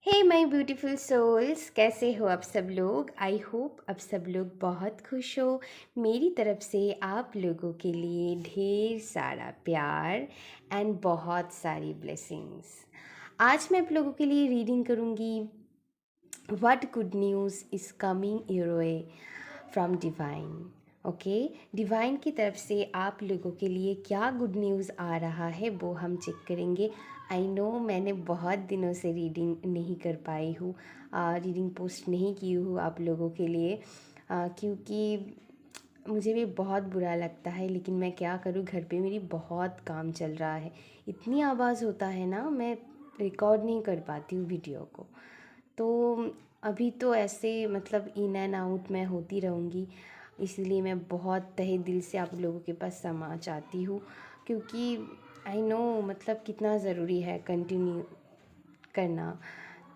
Hey my beautiful souls, कैसे हो आप सब लोग। आई होप आप सब लोग बहुत खुश हो। मेरी तरफ से आप लोगों के लिए ढेर सारा प्यार एंड बहुत सारी ब्लेसिंग्स। आज मैं आप लोगों के लिए रीडिंग करूँगी what good news is coming your way from divine. Okay, divine की तरफ से आप लोगों के लिए क्या गुड न्यूज़ आ रहा है वो हम चेक करेंगे। आई नो मैंने बहुत दिनों से रीडिंग नहीं कर पाई हूँ, रीडिंग पोस्ट नहीं की हूँ आप लोगों के लिए, क्योंकि मुझे भी बहुत बुरा लगता है, लेकिन मैं क्या करूँ, घर पे मेरी बहुत काम चल रहा है। इतनी आवाज़ होता है ना, मैं रिकॉर्ड नहीं कर पाती हूँ वीडियो को। तो अभी तो ऐसे मतलब इन एंड आउट मैं होती रहूँगी, इसलिए मैं बहुत तहे दिल से आप लोगों के पास क्षमा चाहती हूँ, क्योंकि आई नो मतलब कितना ज़रूरी है कंटिन्यू करना।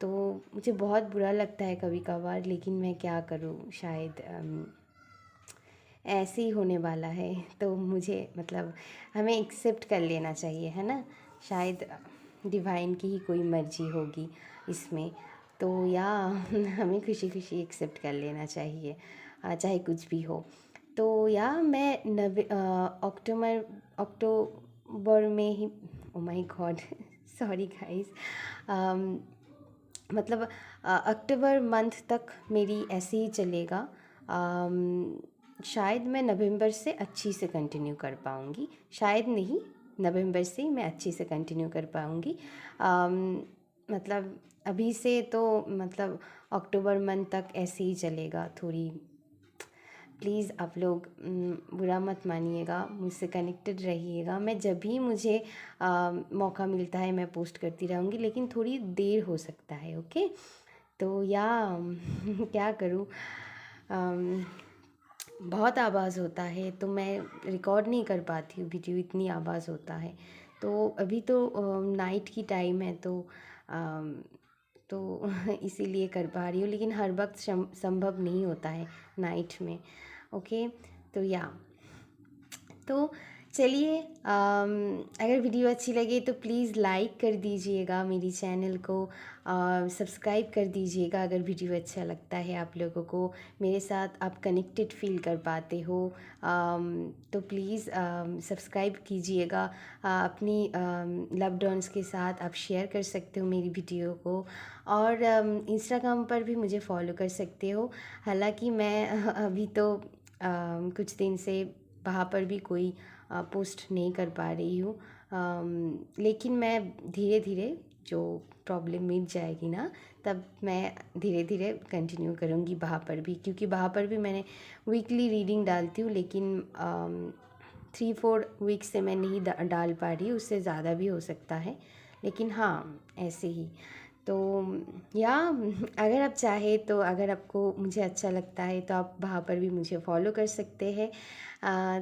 तो मुझे बहुत बुरा लगता है कभी कभार, लेकिन मैं क्या करूँ, शायद ऐसे ही होने वाला है। तो मुझे मतलब हमें एक्सेप्ट कर लेना चाहिए, है ना। शायद डिवाइन की ही कोई मर्जी होगी इसमें, तो या हमें खुशी खुशी एक्सेप्ट कर लेना चाहिए, चाहे कुछ भी हो। तो या मैं अक्टूबर में ही, oh my God sorry guys, मतलब अक्टूबर मंथ तक मेरी ऐसे ही चलेगा। शायद मैं नवंबर से अच्छी से कंटिन्यू कर पाऊँगी, शायद नहीं, नवंबर से मैं अच्छी से कंटिन्यू कर पाऊँगी। मतलब अभी से तो मतलब अक्टूबर मंथ तक ऐसे ही चलेगा। थोड़ी प्लीज़ आप लोग बुरा मत मानिएगा, मुझसे कनेक्टेड रहिएगा। मैं जब भी मुझे मौका मिलता है मैं पोस्ट करती रहूँगी, लेकिन थोड़ी देर हो सकता है। ओके, तो या क्या करूँ, बहुत आवाज़ होता है तो मैं रिकॉर्ड नहीं कर पाती हूँ वीडियो, इतनी आवाज़ होता है। तो अभी तो नाइट की टाइम है, अम, तो इसीलिए कर पा रही हूँ, लेकिन हर वक्त संभव नहीं होता है नाइट में। ओके, तो या तो चलिए, अगर वीडियो अच्छी लगे तो प्लीज़ लाइक कर दीजिएगा मेरी चैनल को, सब्सक्राइब कर दीजिएगा अगर वीडियो अच्छा लगता है आप लोगों को, मेरे साथ आप कनेक्टेड फील कर पाते हो। तो प्लीज़ सब्सक्राइब कीजिएगा। अपनी लव्ड वंस के साथ आप शेयर कर सकते हो मेरी वीडियो को, और इंस्टाग्राम पर भी मुझे फॉलो कर सकते हो। हालांकि मैं अभी तो कुछ दिन से वहाँ पर भी कोई पोस्ट नहीं कर पा रही हूँ, लेकिन मैं धीरे धीरे जो प्रॉब्लम मिट जाएगी ना, तब मैं धीरे धीरे कंटिन्यू करूँगी वहाँ पर भी, क्योंकि वहाँ पर भी मैंने वीकली रीडिंग डालती हूँ, लेकिन 3-4 वीक्स से मैं नहीं डाल पा रही, उससे ज़्यादा भी हो सकता है, लेकिन हाँ ऐसे ही। तो या अगर आप चाहें तो, अगर आपको मुझे अच्छा लगता है तो आप वहाँ पर भी मुझे फॉलो कर सकते हैं।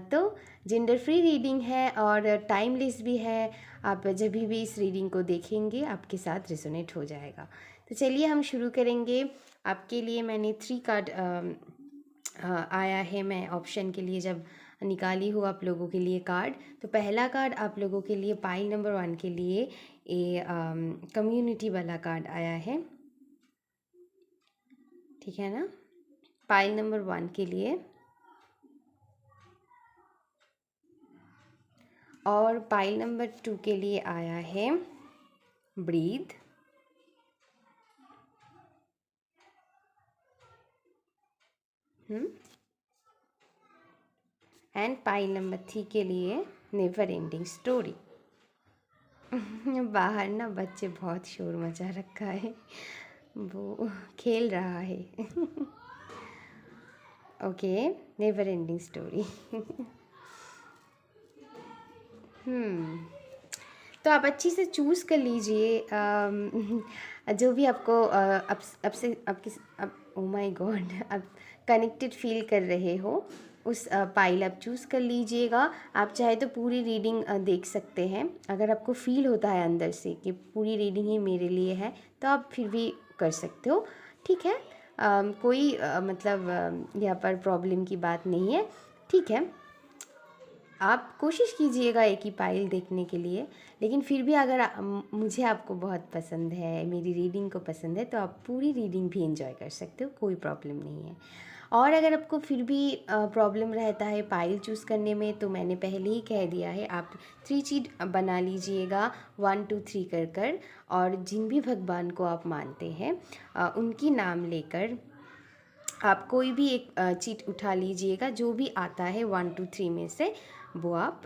तो जेंडर फ्री रीडिंग है और टाइमलेस भी है, आप जब भी इस रीडिंग को देखेंगे आपके साथ रेजोनेट हो जाएगा। तो चलिए हम शुरू करेंगे। आपके लिए मैंने 3 कार्ड आया है, मैं ऑप्शन के लिए जब निकाली हूँ आप लोगों के लिए कार्ड। तो पहला कार्ड आप लोगों के लिए पाइल नंबर 1 के लिए ये कम्युनिटी वाला कार्ड आया है, ठीक है ना। पाइल नंबर 1 के लिए, और पाइल नंबर 2 के लिए आया है ब्रीथ, एंड पाइल नंबर 3 के लिए नेवर एंडिंग स्टोरी। बाहर ना बच्चे बहुत शोर मचा रखा है, वो खेल रहा है। Okay, never ending story. तो आप अच्छी से चूज़ कर लीजिए, जो भी आपको अब से आपकी ओ माय गॉड आप कनेक्टेड फील कर रहे हो, उस पाइल आप चूज़ कर लीजिएगा। आप चाहे तो पूरी रीडिंग देख सकते हैं, अगर आपको फील होता है अंदर से कि पूरी रीडिंग ही मेरे लिए है, तो आप फिर भी कर सकते हो, ठीक है। कोई मतलब यहाँ पर प्रॉब्लम की बात नहीं है, ठीक है। आप कोशिश कीजिएगा एक ही पाइल देखने के लिए, लेकिन फिर भी अगर मुझे आपको बहुत पसंद है, मेरी रीडिंग को पसंद है, तो आप पूरी रीडिंग भी एंजॉय कर सकते हो, कोई प्रॉब्लम नहीं है। और अगर आपको फिर भी प्रॉब्लम रहता है पाइल चूज़ करने में, तो मैंने पहले ही कह दिया है, आप 3 चीट बना लीजिएगा 1 2 3 कर कर, और जिन भी भगवान को आप मानते हैं उनकी नाम लेकर आप कोई भी एक चीट उठा लीजिएगा, जो भी आता है 1 2 3 में से, वो आप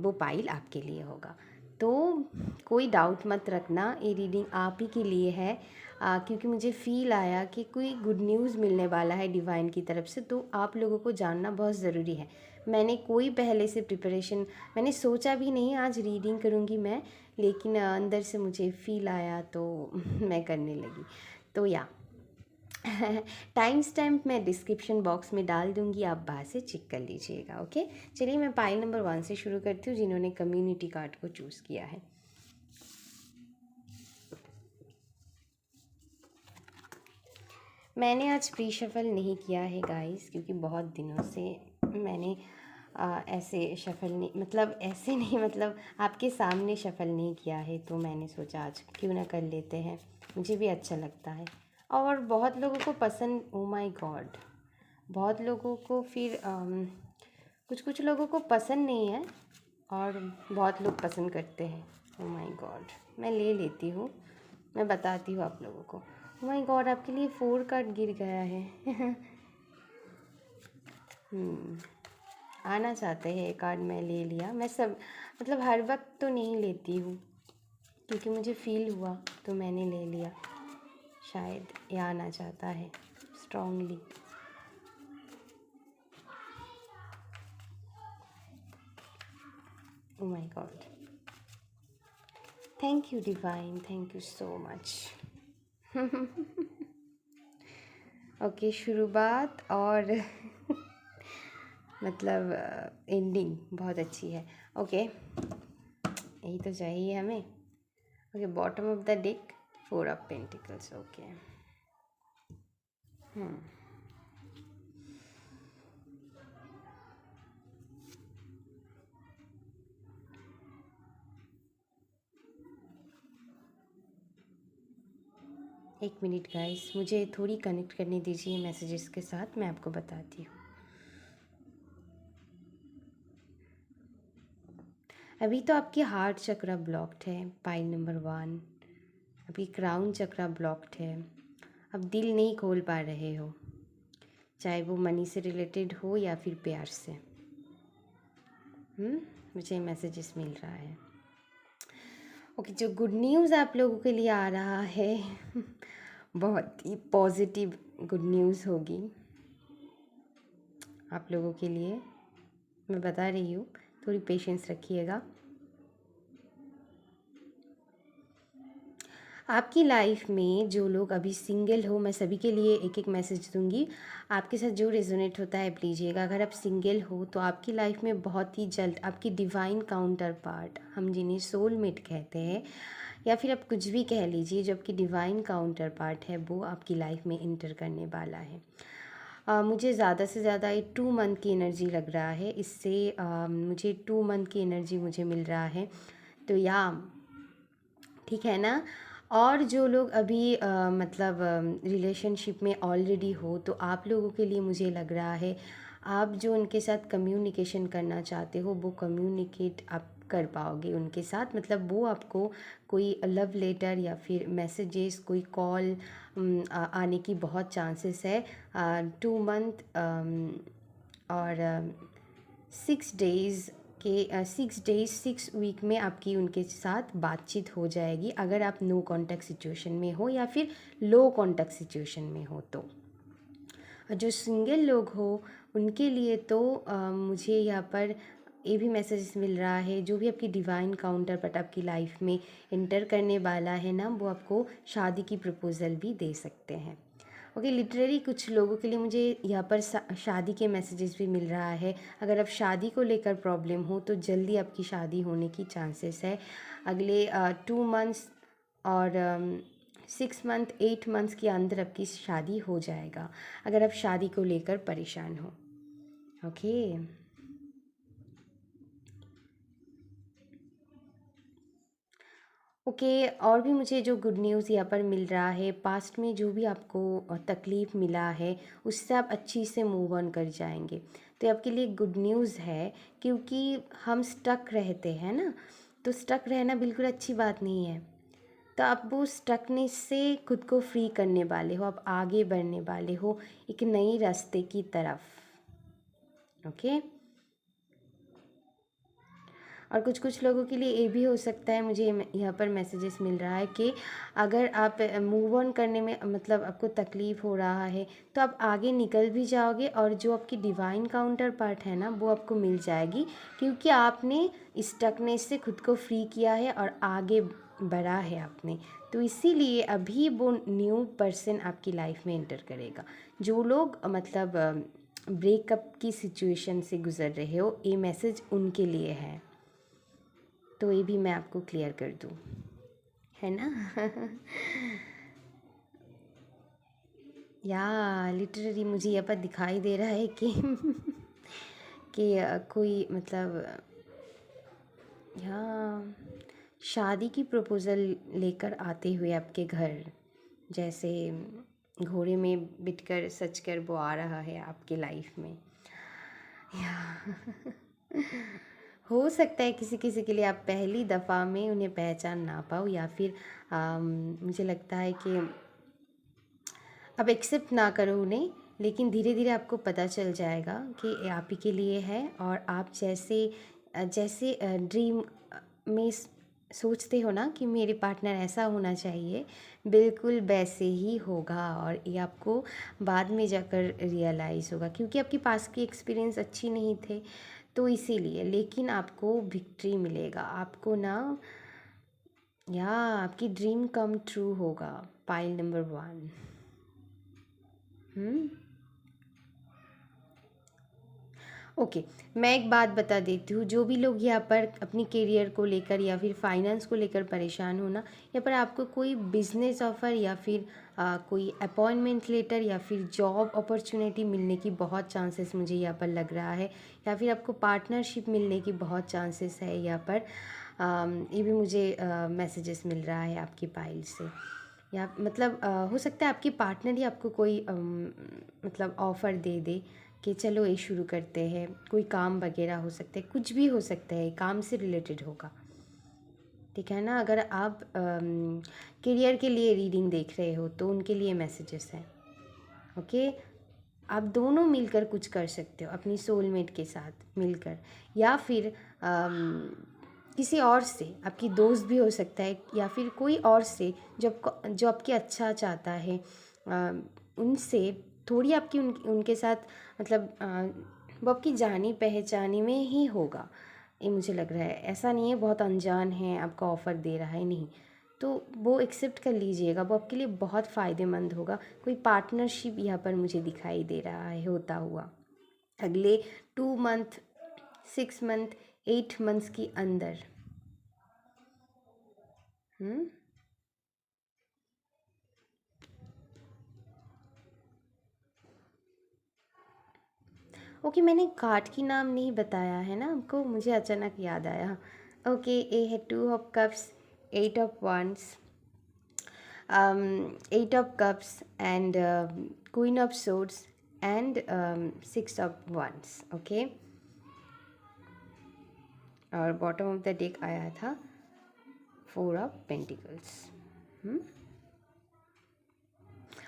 वो पाइल आपके लिए होगा। तो कोई डाउट मत रखना, ये रीडिंग आप ही के लिए है, क्योंकि मुझे फ़ील आया कि कोई गुड न्यूज़ मिलने वाला है डिवाइन की तरफ से, तो आप लोगों को जानना बहुत ज़रूरी है। मैंने कोई पहले से प्रिपरेशन, मैंने सोचा भी नहीं आज रीडिंग करूँगी मैं, लेकिन अंदर से मुझे फ़ील आया तो मैं करने लगी। तो या टाइम स्टैम्प मैं डिस्क्रिप्शन बॉक्स में डाल दूंगी, आप वहाँ से चेक कर लीजिएगा। ओके, चलिए मैं पाइल नंबर 1 से शुरू करती हूँ, जिन्होंने कम्युनिटी कार्ड को चूज़ किया है। मैंने आज प्री शफल नहीं किया है गाइस, क्योंकि बहुत दिनों से मैंने ऐसे शफल नहीं, मतलब ऐसे नहीं, मतलब आपके सामने शफल नहीं किया है, तो मैंने सोचा आज क्यों ना कर लेते हैं, मुझे भी अच्छा लगता है। और बहुत लोगों को पसंद, ओ माय गॉड, बहुत लोगों को फिर कुछ कुछ लोगों को पसंद नहीं है और बहुत लोग पसंद करते हैं। ओ माय गॉड, मैं ले लेती हूँ, मैं बताती हूँ आप लोगों को। ओ माय गॉड, आपके लिए 4 कार्ड गिर गया है। आना चाहते हैं कार्ड, मैं ले लिया। मैं सब मतलब हर वक्त तो नहीं लेती हूँ, क्योंकि मुझे फील हुआ तो मैंने ले लिया। शायद ये आना चाहता है strongly. O my God, thank you divine, thank you so much. Okay, शुरुआत और मतलब एंडिंग बहुत अच्छी है। ओके, यही तो चाहिए हमें। Okay, bottom of the deck 4 of pentacles. Okay, एक मिनट गाइस, मुझे थोड़ी कनेक्ट करने दीजिए मैसेजेस के साथ, मैं आपको बताती हूँ। अभी तो आपकी हार्ट चक्रा ब्लॉक्ड है, पाइल नंबर 1। अभी क्राउन चक्रा ब्लॉक्ड है, अब दिल नहीं खोल पा रहे हो, चाहे वो मनी से रिलेटेड हो या फिर प्यार से। मुझे मैसेजेस मिल रहा है। ओके, जो गुड न्यूज़ आप लोगों के लिए आ रहा है बहुत ही पॉजिटिव गुड न्यूज़ होगी आप लोगों के लिए, मैं बता रही हूँ, थोड़ी पेशेंस रखिएगा। आपकी लाइफ में जो लोग अभी सिंगल हो, मैं सभी के लिए एक एक मैसेज दूंगी, आपके साथ जो रेजोनेट होता है लीजिएगा। अगर आप सिंगल हो तो आपकी लाइफ में बहुत ही जल्द आपकी डिवाइन काउंटर पार्ट, हम जिन्हें सोलमेट कहते हैं, या फिर आप कुछ भी कह लीजिए, जो आपकी डिवाइन काउंटर पार्ट है, वो आपकी लाइफ में इंटर करने वाला है। मुझे ज़्यादा से ज़्यादा ये 2 मंथ की एनर्जी लग रहा है, इससे मुझे 2 मंथ की एनर्जी मुझे मिल रहा है। तो या ठीक है ना। और जो लोग अभी मतलब रिलेशनशिप में ऑलरेडी हो, तो आप लोगों के लिए मुझे लग रहा है, आप जो उनके साथ कम्युनिकेशन करना चाहते हो, वो कम्युनिकेट आप कर पाओगे उनके साथ। मतलब वो आपको कोई लव लेटर या फिर मैसेजेस, कोई कॉल आने की बहुत चांसेस है। 2 मंथ और 6 डेज़ के 6 डेज 6 वीक में आपकी उनके साथ बातचीत हो जाएगी, अगर आप नो कॉन्टैक्ट सिचुएशन में हो या फिर लो कॉन्टैक्ट सिचुएशन में हो। तो जो सिंगल लोग हो उनके लिए तो मुझे यहाँ पर ये भी मैसेज मिल रहा है, जो भी आपकी डिवाइन काउंटर पार्ट आपकी लाइफ में इंटर करने वाला है ना, वो आपको शादी की प्रपोज़ल भी दे सकते हैं। ओके, लिटरली कुछ लोगों के लिए मुझे यहाँ पर शादी के मैसेजेस भी मिल रहा है। अगर आप शादी को लेकर प्रॉब्लम हो तो जल्दी आपकी शादी होने की चांसेस है। अगले 2 मंथ्स और 6 मंथ 8 मंथ्स के अंदर आपकी शादी हो जाएगा, अगर आप शादी को लेकर परेशान हो। ओके, ओके, और भी मुझे जो गुड न्यूज़ यहाँ पर मिल रहा है, पास्ट में जो भी आपको तकलीफ़ मिला है उससे आप अच्छी से मूव ऑन कर जाएंगे। तो ये आपके लिए गुड न्यूज़ है, क्योंकि हम स्टक रहते हैं ना, तो स्टक रहना बिल्कुल अच्छी बात नहीं है। तो आप वो स्टकनेस से खुद को फ्री करने वाले हो, आप आगे बढ़ने वाले हो एक नई रास्ते की तरफ। ओके। और कुछ कुछ लोगों के लिए ये भी हो सकता है, मुझे यहाँ पर मैसेजेस मिल रहा है कि अगर आप मूव ऑन करने में मतलब आपको तकलीफ़ हो रहा है तो आप आगे निकल भी जाओगे, और जो आपकी डिवाइन काउंटर पार्ट है ना वो आपको मिल जाएगी, क्योंकि आपने स्टकनेस से खुद को फ्री किया है और आगे बढ़ा है आपने। तो इसीलिए अभी वो न्यू पर्सन आपकी लाइफ में एंटर करेगा। जो लोग मतलब ब्रेकअप की सिचुएशन से गुज़र रहे हो, ये मैसेज उनके लिए है। तो ये भी मैं आपको क्लियर कर दूँ, है ना। या लिटरली मुझे यहाँ पर दिखाई दे रहा है कि कि कोई मतलब यहाँ शादी की प्रपोज़ल लेकर आते हुए आपके घर, जैसे घोड़े में बिठकर सच कर वो आ रहा है आपके लाइफ में। या हो सकता है किसी किसी के लिए आप पहली दफ़ा में उन्हें पहचान ना पाओ, या फिर मुझे लगता है कि आप एक्सेप्ट ना करो उन्हें, लेकिन धीरे धीरे आपको पता चल जाएगा कि ये आप ही के लिए है। और आप जैसे जैसे ड्रीम में सोचते हो ना कि मेरे पार्टनर ऐसा होना चाहिए, बिल्कुल वैसे ही होगा। और ये आपको बाद में जाकर रियलाइज़ होगा, क्योंकि आपके पास की एक्सपीरियंस अच्छी नहीं थे, तो इसीलिए। लेकिन आपको विक्ट्री मिलेगा, आपको ना, या आपकी ड्रीम कम ट्रू होगा। Pile number 1। ओके, मैं एक बात बता देती हूँ, जो भी लोग यहाँ पर अपनी करियर को लेकर या फिर फाइनेंस को लेकर परेशान हो ना, यहाँ पर आपको कोई बिजनेस ऑफ़र या फिर कोई अपॉइंटमेंट लेटर या फिर जॉब अपॉर्चुनिटी मिलने की बहुत चांसेस मुझे यहाँ पर लग रहा है, या फिर आपको पार्टनरशिप मिलने की बहुत चांसेस है यहाँ पर। ये भी मुझे मैसेजेस मिल रहा है आपकी पाइल से। या मतलब हो सकता है आपकी पार्टनर ही आपको कोई मतलब ऑफ़र दे दे कि चलो ये शुरू करते हैं। कोई काम वगैरह हो सकता है, कुछ भी हो सकता है, काम से रिलेटेड होगा, ठीक है ना। अगर आप करियर के लिए रीडिंग देख रहे हो तो उनके लिए मैसेजेस हैं। ओके, आप दोनों मिलकर कुछ कर सकते हो अपनी सोलमेट के साथ मिलकर, या फिर किसी और से, आपकी दोस्त भी हो सकता है, या फिर कोई और से जो आपके अच्छा चाहता है, उनसे थोड़ी आपकी उनके साथ मतलब वो आपकी जानी पहचानी में ही होगा। ये मुझे लग रहा है, ऐसा नहीं है बहुत अनजान है आपका ऑफ़र दे रहा है, नहीं। तो वो एक्सेप्ट कर लीजिएगा, वो आपके लिए बहुत फ़ायदेमंद होगा। कोई पार्टनरशिप यहाँ पर मुझे दिखाई दे रहा है होता हुआ अगले 2 मंथ, 6 मंथ, 8 मंथ्स के अंदर। ओके, मैंने कार्ड की नाम नहीं बताया है ना आपको, मुझे अचानक याद आया। ओके, ए है 2 of cups, 8 of wands, 8 of cups and queen of swords and 6 of wands। Okay, और बॉटम ऑफ द डेक आया था 4 ऑफ पेंटिकल्स।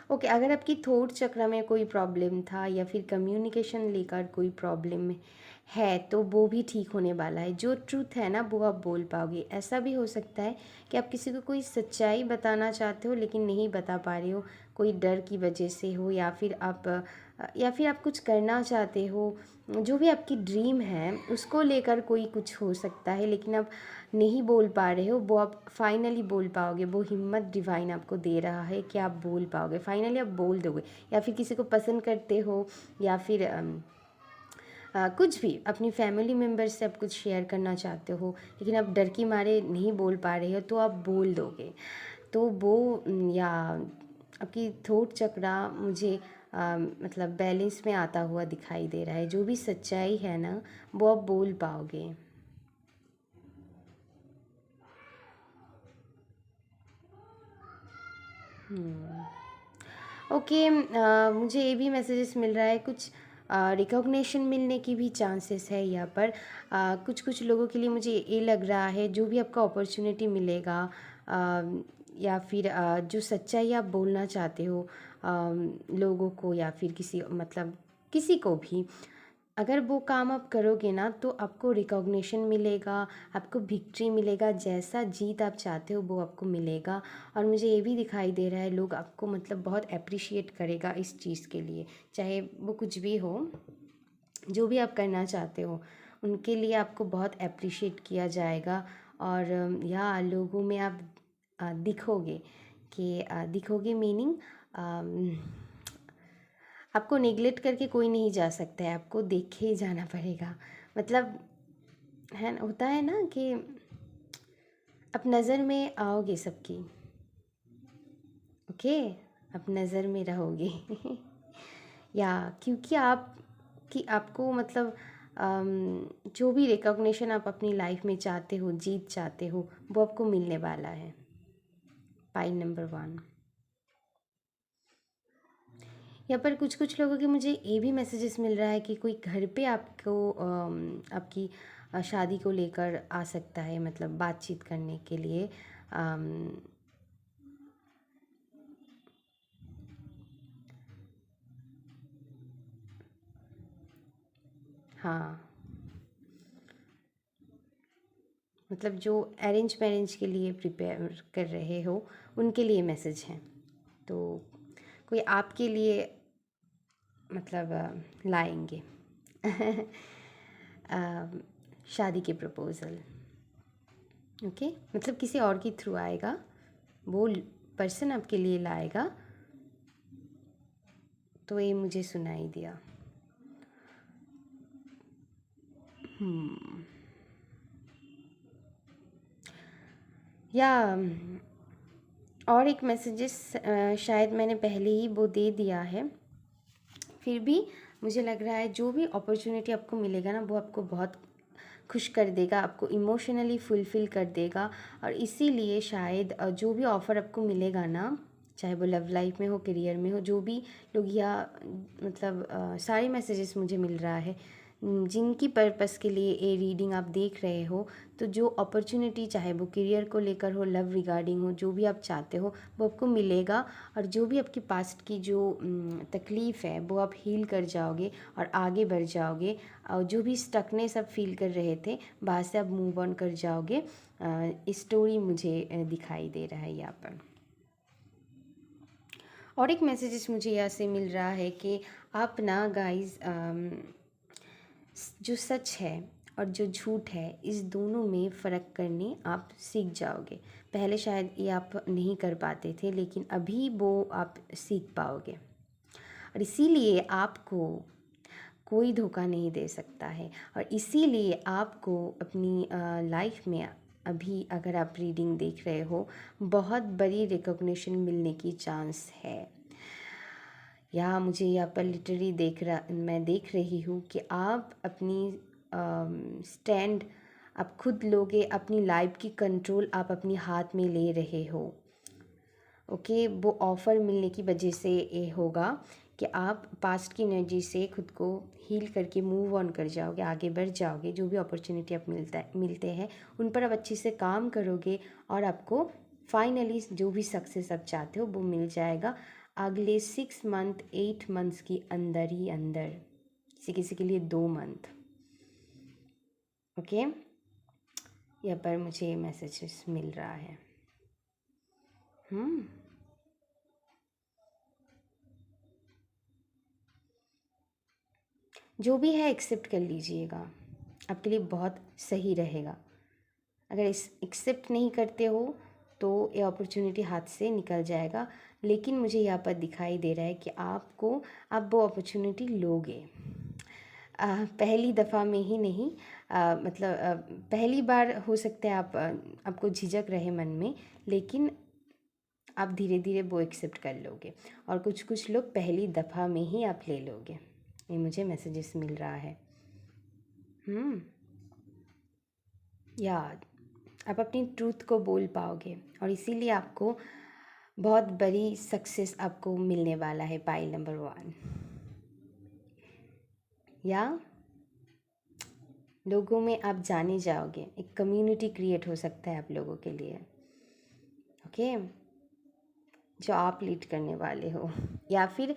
ओके, अगर आपकी थोट चक्र में कोई प्रॉब्लम था या फिर कम्युनिकेशन लेकर कोई प्रॉब्लम है तो वो भी ठीक होने वाला है। जो ट्रूथ है ना वो आप बोल पाओगे। ऐसा भी हो सकता है कि आप किसी को कोई सच्चाई बताना चाहते हो लेकिन नहीं बता पा रहे हो, कोई डर की वजह से हो, या फिर आप कुछ करना चाहते हो, जो भी आपकी ड्रीम है उसको लेकर कोई कुछ हो सकता है, लेकिन आप नहीं बोल पा रहे हो। वो आप फाइनली बोल पाओगे, वो हिम्मत डिवाइन आपको दे रहा है कि आप बोल पाओगे, फाइनली आप बोल दोगे। या फिर किसी को पसंद करते हो, या फिर कुछ भी अपनी फैमिली मेम्बर्स से आप कुछ शेयर करना चाहते हो लेकिन आप डर की मारे नहीं बोल पा रहे हो, तो आप बोल दोगे। तो वो या आपकी थोट चक्रा मुझे मतलब बैलेंस में आता हुआ दिखाई दे रहा है। जो भी सच्चाई है ना वो आप बोल पाओगे। ओके, मुझे ये भी मैसेजेस मिल रहा है, कुछ रिकॉग्निशन मिलने की भी चांसेस है यहाँ पर। कुछ कुछ लोगों के लिए मुझे ये लग रहा है, जो भी आपका अपॉर्चुनिटी मिलेगा, या फिर जो सच्चाई आप बोलना चाहते हो लोगों को, या फिर किसी मतलब किसी को भी, अगर वो काम आप करोगे ना तो आपको रिकॉग्निशन मिलेगा, आपको विक्ट्री मिलेगा, जैसा जीत आप चाहते हो वो आपको मिलेगा। और मुझे ये भी दिखाई दे रहा है, लोग आपको मतलब बहुत अप्रिशिएट करेगा इस चीज़ के लिए, चाहे वो कुछ भी हो, जो भी आप करना चाहते हो उनके लिए आपको बहुत अप्रिशिएट किया जाएगा। और या लोगों में आप दिखोगे, कि दिखोगे मीनिंग आपको नेगलेक्ट करके कोई नहीं जा सकता है, आपको देखे ही जाना पड़ेगा। मतलब है ना, होता है ना कि आप नज़र में आओगे सबकी। ओके, आप नज़र में रहोगे या क्योंकि आप कि आपको मतलब जो भी रिकॉग्निशन आप अपनी लाइफ में चाहते हो, जीत चाहते हो, वो आपको मिलने वाला है। पाई नंबर 1। यहाँ पर कुछ कुछ लोगों के मुझे ये भी मैसेजेस मिल रहा है कि कोई घर पे आपको आपकी शादी को लेकर आ सकता है, मतलब बातचीत करने के लिए। हाँ, मतलब जो अरेंज मैरेज के लिए प्रिपेयर कर रहे हो उनके लिए मैसेज हैं। तो कोई आपके लिए मतलब लाएंगे शादी के प्रपोज़ल। ओके, मतलब किसी और के थ्रू आएगा, वो पर्सन आपके लिए लाएगा। तो ये मुझे सुनाई दिया। या और एक मैसेजेस शायद मैंने पहले ही वो दे दिया है, फिर भी मुझे लग रहा है जो भी अपॉर्चुनिटी आपको मिलेगा ना वो आपको बहुत खुश कर देगा, आपको इमोशनली फुलफ़िल कर देगा। और इसीलिए शायद जो भी ऑफ़र आपको मिलेगा ना, चाहे वो लव लाइफ में हो, करियर में हो, जो भी लोग या मतलब सारे मैसेजेस मुझे मिल रहा है जिनकी पर्पस के लिए ये रीडिंग आप देख रहे हो, तो जो अपॉर्चुनिटी चाहे वो करियर को लेकर हो, लव रिगार्डिंग हो, जो भी आप चाहते हो वो आपको मिलेगा। और जो भी आपकी पास्ट की जो तकलीफ़ है वो आप हील कर जाओगे और आगे बढ़ जाओगे। और जो भी स्टकनेस आप फील कर रहे थे वहाँ से आप मूव ऑन कर जाओगे। स्टोरी मुझे दिखाई दे रहा है यहाँ पर। और एक मैसेजेस मुझे यहाँ से मिल रहा है कि आप ना गाइस, जो सच है और जो झूठ है इस दोनों में फ़र्क करने आप सीख जाओगे। पहले शायद ये आप नहीं कर पाते थे, लेकिन अभी वो आप सीख पाओगे। और इसीलिए आपको कोई धोखा नहीं दे सकता है। और इसीलिए आपको अपनी लाइफ में अभी अगर आप रीडिंग देख रहे हो, बहुत बड़ी रिकॉग्निशन मिलने की चांस है। या मुझे यहाँ पर लिटरली मैं देख रही हूँ कि आप अपनी स्टैंड आप खुद लोगे, अपनी लाइफ की कंट्रोल आप अपनी हाथ में ले रहे हो। ओके, वो ऑफ़र मिलने की वजह से ये होगा कि आप पास्ट की एनर्जी से खुद को हील करके मूव ऑन कर जाओगे, आगे बढ़ जाओगे। जो भी अपॉर्चुनिटी आप मिलते हैं उन पर आप अच्छे से काम करोगे और आपको फाइनली जो भी सक्सेस आप चाहते हो वो मिल जाएगा अगले 6 मंथ 8 मंथ्स के अंदर ही अंदर, किसी किसी के लिए 2 मंथ। ओके, यहाँ पर मुझे मैसेजेस मिल रहा है। जो भी है एक्सेप्ट कर लीजिएगा, आपके लिए बहुत सही रहेगा। अगर इस एक्सेप्ट नहीं करते हो तो ये अपॉर्चुनिटी हाथ से निकल जाएगा। लेकिन मुझे यहाँ पर दिखाई दे रहा है कि आप वो अपॉर्चुनिटी लोगे। पहली दफ़ा में ही नहीं, मतलब पहली बार हो सकता है आपको झिझक रहे मन में, लेकिन आप धीरे धीरे वो एक्सेप्ट कर लोगे। और कुछ कुछ लोग पहली दफ़ा में ही आप ले लोगे, ये मुझे मैसेजेस मिल रहा है। या आप अपनी ट्रूथ को बोल पाओगे और इसीलिए आपको बहुत बड़ी सक्सेस आपको मिलने वाला है पाइल नंबर 1। या लोगों में आप जाने जाओगे, एक कम्युनिटी क्रिएट हो सकता है आप लोगों के लिए। ओके, जो आप लीड करने वाले हो, या फिर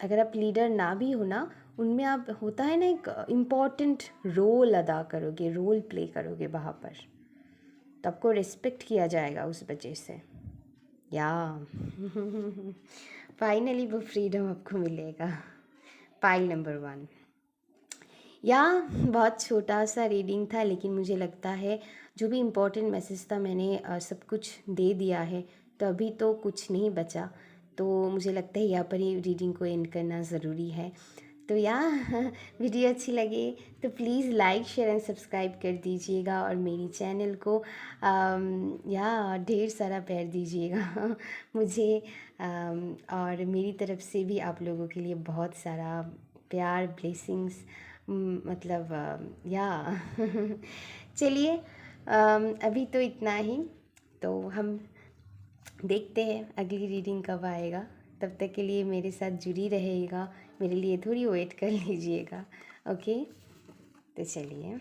अगर आप लीडर ना भी हो ना, उनमें आप होता है ना एक इम्पॉर्टेंट रोल अदा करोगे, रोल प्ले करोगे वहाँ पर, तो आपको रिस्पेक्ट किया जाएगा उस वजह से। या फाइनली वो फ्रीडम आपको मिलेगा। Pile number 1। या बहुत छोटा सा रीडिंग था, लेकिन मुझे लगता है जो भी इम्पोर्टेंट मैसेज था मैंने सब कुछ दे दिया है, तो अभी तो कुछ नहीं बचा। तो मुझे लगता है यहाँ पर ही रीडिंग को एंड करना ज़रूरी है। तो या वीडियो अच्छी लगे तो please like share and subscribe कर दीजिएगा, और मेरी चैनल को या ढेर सारा प्यार दीजिएगा मुझे। और मेरी तरफ से भी आप लोगों के लिए बहुत सारा प्यार, ब्लेसिंग्स, मतलब या चलिए, अभी तो इतना ही। तो हम देखते हैं अगली रीडिंग कब आएगा। तब तक के लिए मेरे साथ जुड़ी रहेगा, मेरे लिए थोड़ी वेट कर लीजिएगा। ओके, तो चलिए।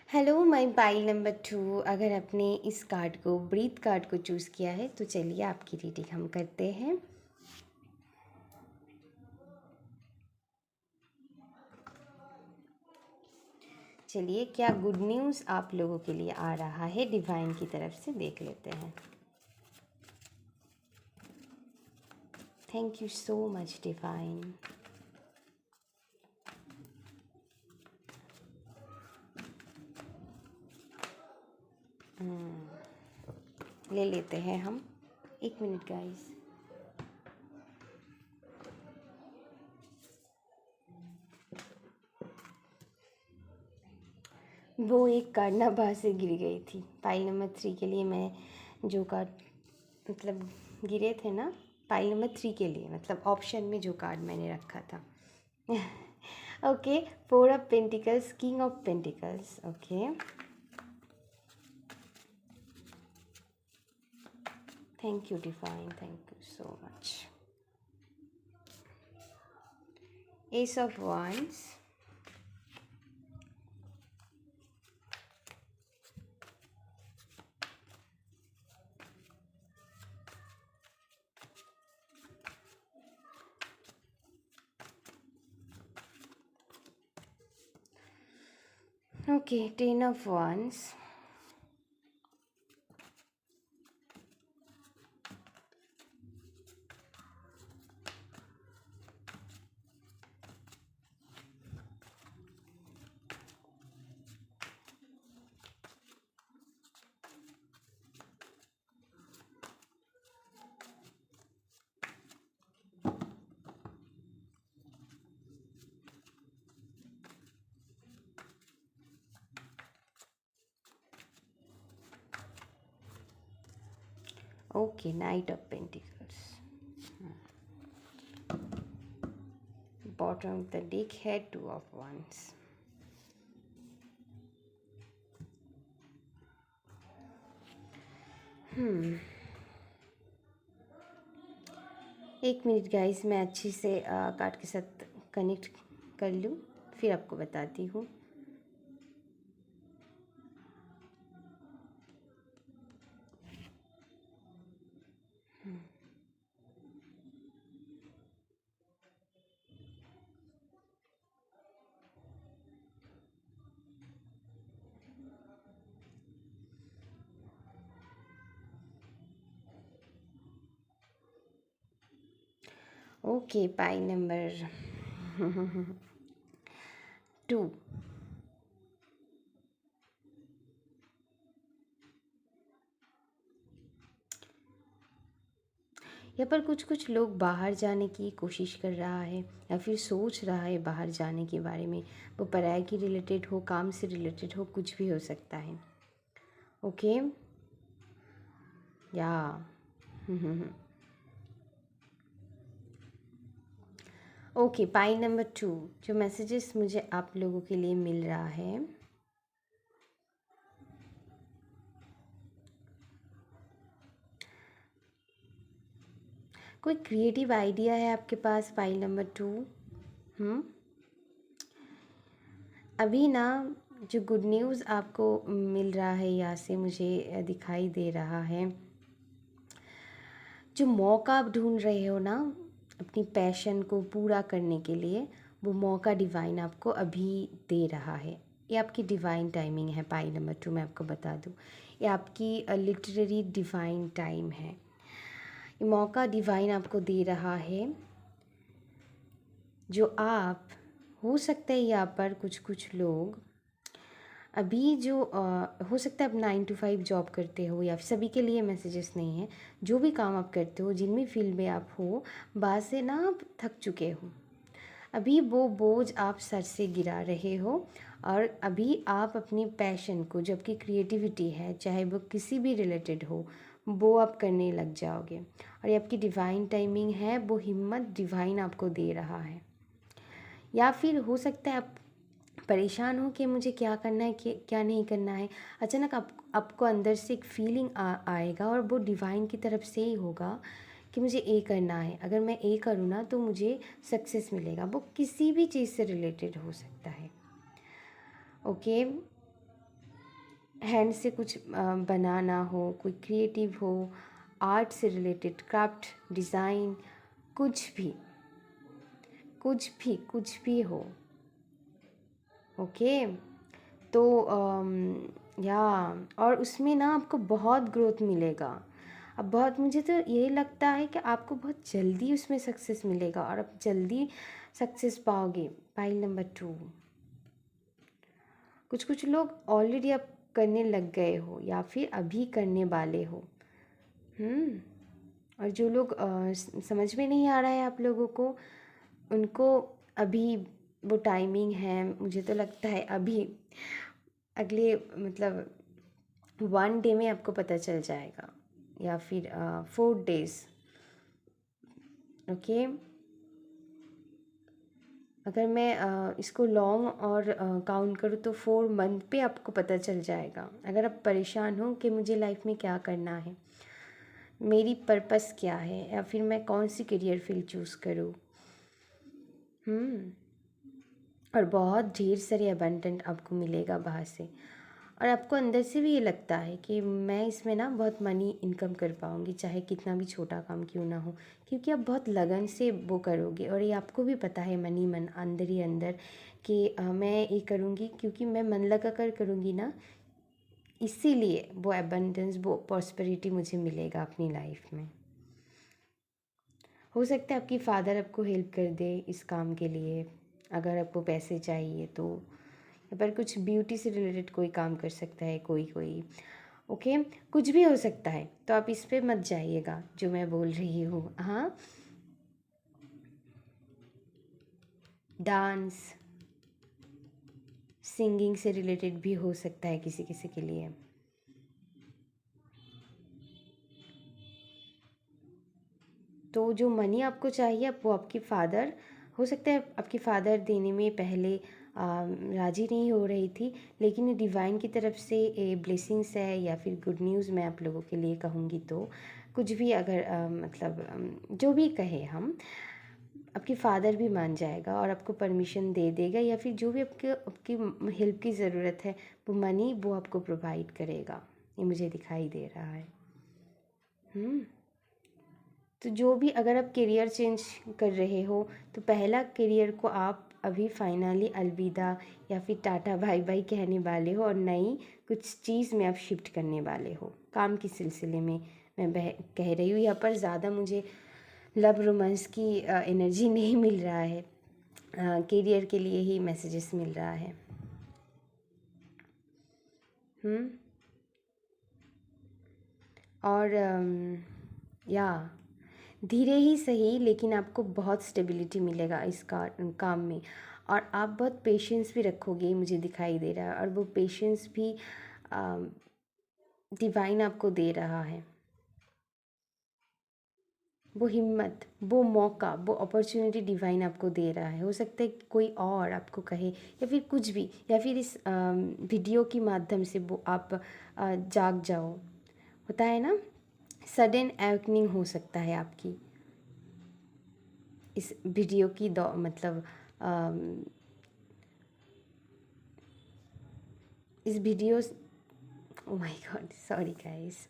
Hello my pile number 2। अगर आपने इस कार्ड को, ब्रीथ कार्ड को चूज़ किया है, तो चलिए आपकी रीडिंग हम करते हैं। चलिए, क्या गुड न्यूज़ आप लोगों के लिए आ रहा है डिवाइन की तरफ से, देख लेते हैं। Thank you so much divine. ले लेते हैं हम, 1 मिनट गाइस। वो एक कार्ड ना बाहर से गिर गई थी। पाइल नंबर 3 के लिए मैं जो कार्ड, मतलब गिरे थे ना, पाइल नंबर 3 के लिए, मतलब ऑप्शन में जो कार्ड मैंने रखा था। Okay, 4 of pentacles, king of pentacles. Okay, thank you divine, thank you so much. S of wands, okay, 10 of wands, okay, night of pentacles. Bottom of the deck है 2 of wands। एक minute guys, मैं अच्छी से card के साथ connect कर लूँ, फिर आपको बताती हूँ। ओके, पाई नंबर 2। यहाँ पर कुछ कुछ लोग बाहर जाने की कोशिश कर रहा है या फिर सोच रहा है बाहर जाने के बारे में। वो पढ़ाई के रिलेटेड हो, काम से रिलेटेड हो, कुछ भी हो सकता है। ओके या ओके, पाई नंबर 2 जो मैसेजेस मुझे आप लोगों के लिए मिल रहा है, कोई क्रिएटिव आइडिया है आपके पास। पाई नंबर 2 अभी ना जो गुड न्यूज़ आपको मिल रहा है यहाँ से मुझे दिखाई दे रहा है, जो मौका आप ढूंढ रहे हो ना अपनी पैशन को पूरा करने के लिए, वो मौका डिवाइन आपको अभी दे रहा है। ये आपकी डिवाइन टाइमिंग है। पाई नंबर 2 मैं आपको बता दूँ, ये आपकी लिटरेरी डिवाइन टाइम है। ये मौका डिवाइन आपको दे रहा है, जो आप हो सकता है यहाँ पर कुछ लोग अभी जो हो सकता है आप 9 to 5 जॉब करते हो, या सभी के लिए मैसेजेस नहीं है। जो भी काम आप करते हो, जिन भी फील्ड में आप हो, बाहर से ना आप थक चुके हो। अभी वो बोझ आप सर से गिरा रहे हो, और अभी आप अपनी पैशन को, जो आपकी क्रिएटिविटी है, चाहे वो किसी भी रिलेटेड हो, वो आप करने लग जाओगे। और ये आपकी डिवाइन टाइमिंग है, वो हिम्मत डिवाइन आपको दे रहा है। या फिर हो सकता है आप परेशान हो कि मुझे क्या करना है, क्या नहीं करना है। अचानक आपको अंदर से एक फीलिंग आएगा, और वो डिवाइन की तरफ से ही होगा कि मुझे ए करना है। अगर मैं ए करूँ ना तो मुझे सक्सेस मिलेगा। वो किसी भी चीज़ से रिलेटेड हो सकता है। ओके, हैंड से कुछ बनाना हो, कोई क्रिएटिव हो, आर्ट से रिलेटेड, क्राफ्ट, डिज़ाइन, कुछ भी हो। ओके, तो या और उसमें ना आपको बहुत ग्रोथ मिलेगा। अब बहुत, मुझे तो यही लगता है कि आपको बहुत जल्दी उसमें सक्सेस मिलेगा, और आप जल्दी सक्सेस पाओगे। पाइल नंबर 2, कुछ लोग ऑलरेडी आप करने लग गए हो, या फिर अभी करने वाले हो। और जो लोग समझ में नहीं आ रहा है आप लोगों को, उनको अभी वो टाइमिंग है। मुझे तो लगता है अभी अगले मतलब 1 day में आपको पता चल जाएगा, या फिर 4 days। ओके, अगर मैं इसको लॉन्ग और काउंट करूँ तो 4 month पे आपको पता चल जाएगा। अगर आप परेशान हो कि मुझे लाइफ में क्या करना है, मेरी पर्पस क्या है, या फिर मैं कौन सी करियर फील्ड चूज़ करूँ। और बहुत ढेर सारे अबंडेंट आपको मिलेगा बाहर से, और आपको अंदर से भी ये लगता है कि मैं इसमें ना बहुत मनी इनकम कर पाऊँगी, चाहे कितना भी छोटा काम क्यों ना हो, क्योंकि आप बहुत लगन से वो करोगे। और ये आपको भी पता है मनी मन अंदर ही अंदर कि मैं ये करूँगी क्योंकि मैं मन लगा कर करूँगी ना, इसीलिए वो एबंडेंस, वो प्रॉस्पेरिटी मुझे मिलेगा अपनी लाइफ में। हो सकता है आपकी फ़ादर आपको हेल्प कर दे इस काम के लिए, अगर आपको पैसे चाहिए तो। या पर कुछ ब्यूटी से रिलेटेड कोई काम कर सकता है कोई। ओके, कुछ भी हो सकता है, तो आप इस पे मत जाइएगा जो मैं बोल रही हूँ। हाँ, डांस, सिंगिंग से रिलेटेड भी हो सकता है किसी किसी के लिए। तो जो मनी आपको चाहिए, वो आपकी फ़ादर, हो सकता है आपकी फ़ादर देने में पहले राज़ी नहीं हो रही थी, लेकिन ये डिवाइन की तरफ से ये ब्लेसिंग्स है, या फिर गुड न्यूज़ मैं आप लोगों के लिए कहूँगी तो। कुछ भी अगर जो भी कहे हम, आपके फ़ादर भी मान जाएगा और आपको परमिशन दे देगा, या फिर जो भी आपकी हेल्प की ज़रूरत है, वो मनी वो आपको प्रोवाइड करेगा। ये मुझे दिखाई दे रहा है। तो जो भी, अगर आप करियर चेंज कर रहे हो, तो पहला करियर को आप अभी फाइनली अलविदा या फिर टाटा बाय बाय कहने वाले हो, और नई कुछ चीज़ में आप शिफ्ट करने वाले हो काम के सिलसिले में। मैं कह रही हूँ, यहाँ पर ज़्यादा मुझे लव रोमांस की एनर्जी नहीं मिल रहा है, करियर के लिए ही मैसेजेस मिल रहा है। और या धीरे ही सही, लेकिन आपको बहुत स्टेबिलिटी मिलेगा इस काम में। और आप बहुत पेशेंस भी रखोगे, मुझे दिखाई दे रहा है, और वो पेशेंस भी डिवाइन आपको दे रहा है। वो हिम्मत, वो मौका, वो अपॉर्चुनिटी डिवाइन आपको दे रहा है। हो सकता है कि कोई और आपको कहे, या फिर कुछ भी, या फिर इस वीडियो के माध्यम से वो आप जाग जाओ। होता है ना, सडन एवकनिंग हो सकता है आपकी इस वीडियो की मतलब इस video, O my God, sorry guys,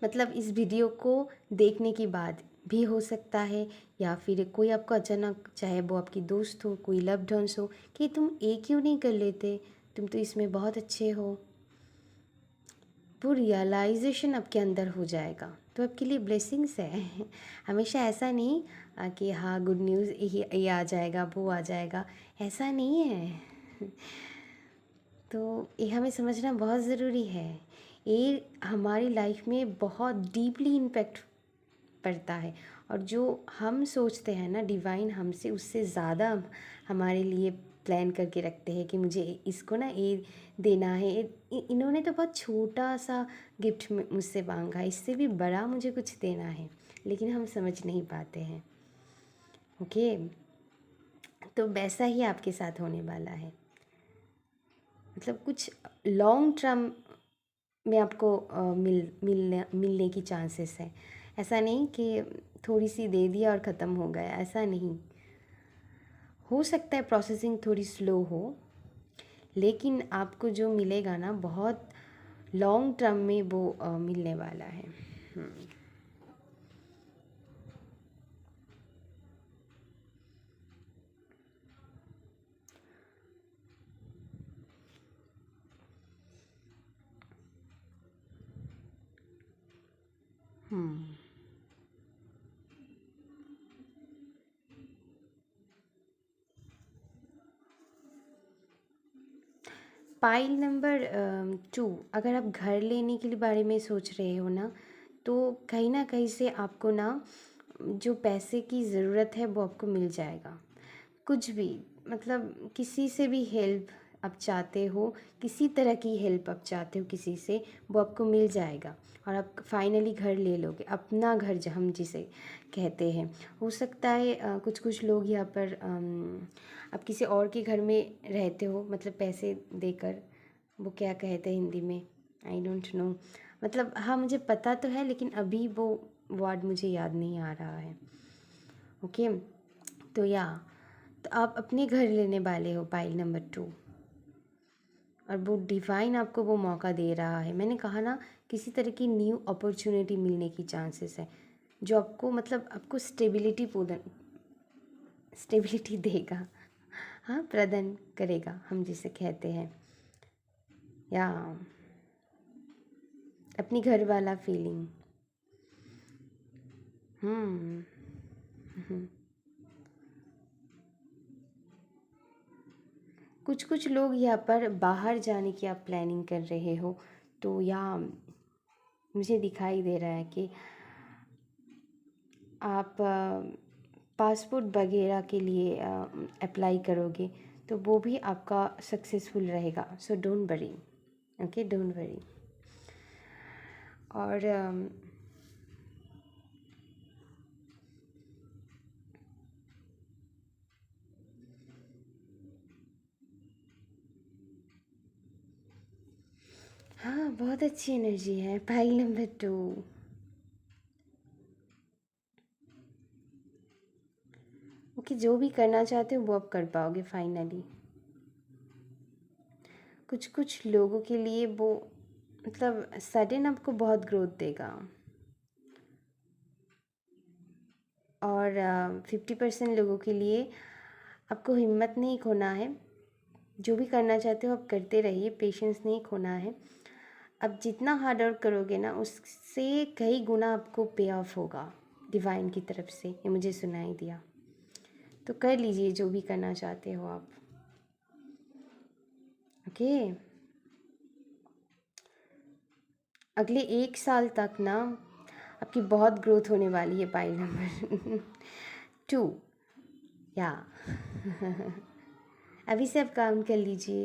मतलब इस वीडियो को देखने के बाद भी हो सकता है, या फिर कोई आपको अचानक, चाहे वो आपकी दोस्त हो, कोई लव्ड वंस हो, कि तुम ये क्यों नहीं कर लेते, तुम तो इसमें बहुत अच्छे हो। वो रियलाइजेशन आपके अंदर हो जाएगा, तो आपके लिए ब्लेसिंग्स है। हमेशा ऐसा नहीं कि हाँ गुड न्यूज़ ये आ जाएगा, वो आ जाएगा, ऐसा नहीं है। तो ये हमें समझना बहुत ज़रूरी है। ये हमारी लाइफ में बहुत डीपली इम्पैक्ट पड़ता है, और जो हम सोचते हैं ना, डिवाइन हमसे उससे ज़्यादा हमारे लिए प्लान करके रखते हैं कि मुझे इसको ना ये देना है। इन्होंने तो बहुत छोटा सा गिफ्ट मुझसे मांगा, इससे भी बड़ा मुझे कुछ देना है, लेकिन हम समझ नहीं पाते हैं। ओके, तो वैसा ही आपके साथ होने वाला है। मतलब कुछ लॉन्ग टर्म में आपको मिलने की चांसेस है। ऐसा नहीं कि थोड़ी सी दे दिया और ख़त्म हो गया, ऐसा नहीं। हो सकता है प्रोसेसिंग थोड़ी स्लो हो, लेकिन आपको जो मिलेगा ना, बहुत लॉन्ग टर्म में वो मिलने वाला है। पाइल नंबर 2, अगर आप घर लेने के लिए बारे में सोच रहे हो ना, तो कहीं ना कहीं से आपको ना जो पैसे की ज़रूरत है वो आपको मिल जाएगा। कुछ भी, मतलब किसी से भी हेल्प आप चाहते हो, किसी तरह की हेल्प आप चाहते हो किसी से, वो आपको मिल जाएगा, और आप फाइनली घर ले लोगे, अपना घर जो हम जिसे कहते हैं। हो सकता है कुछ कुछ लोग यहाँ पर आप किसी और के घर में रहते हो, मतलब पैसे देकर, वो क्या कहते हैं हिंदी में, आई डोंट नो, मतलब हाँ मुझे पता तो है, लेकिन अभी वो वर्ड मुझे याद नहीं आ रहा है। ओके, तो तो आप अपने घर लेने वाले हो, पाइल नंबर 2, और वो डिवाइन आपको वो मौका दे रहा है। मैंने कहा ना, किसी तरह की न्यू अपॉर्चुनिटी मिलने की चांसेस है, जो आपको, मतलब आपको स्टेबिलिटी देगा, हाँ प्रदान करेगा, हम जिसे कहते हैं, या अपनी घर वाला फीलिंग। हम्म। कुछ कुछ लोग यहाँ पर बाहर जाने की आप प्लानिंग कर रहे हो, तो या मुझे दिखाई दे रहा है कि आप पासपोर्ट वगैरह के लिए अप्लाई करोगे, तो वो भी आपका सक्सेसफुल रहेगा। So don't worry, okay, don't worry. और हाँ, बहुत अच्छी एनर्जी है, पाइल नंबर 2। ओके, जो भी करना चाहते हो वो आप कर पाओगे फाइनली। कुछ कुछ लोगों के लिए वो, मतलब सडन आपको बहुत ग्रोथ देगा, और 50% लोगों के लिए आपको हिम्मत नहीं खोना है। जो भी करना चाहते हो आप करते रहिए, पेशेंस नहीं खोना है। अब जितना हार्ड वर्क करोगे ना, उससे कई गुना आपको पे ऑफ होगा डिवाइन की तरफ से, ये मुझे सुनाई दिया। तो कर लीजिए जो भी करना चाहते हो आप। ओके, अगले 1 साल तक ना आपकी बहुत ग्रोथ होने वाली है पाइल नंबर 2। या अभी से आप काम कर लीजिए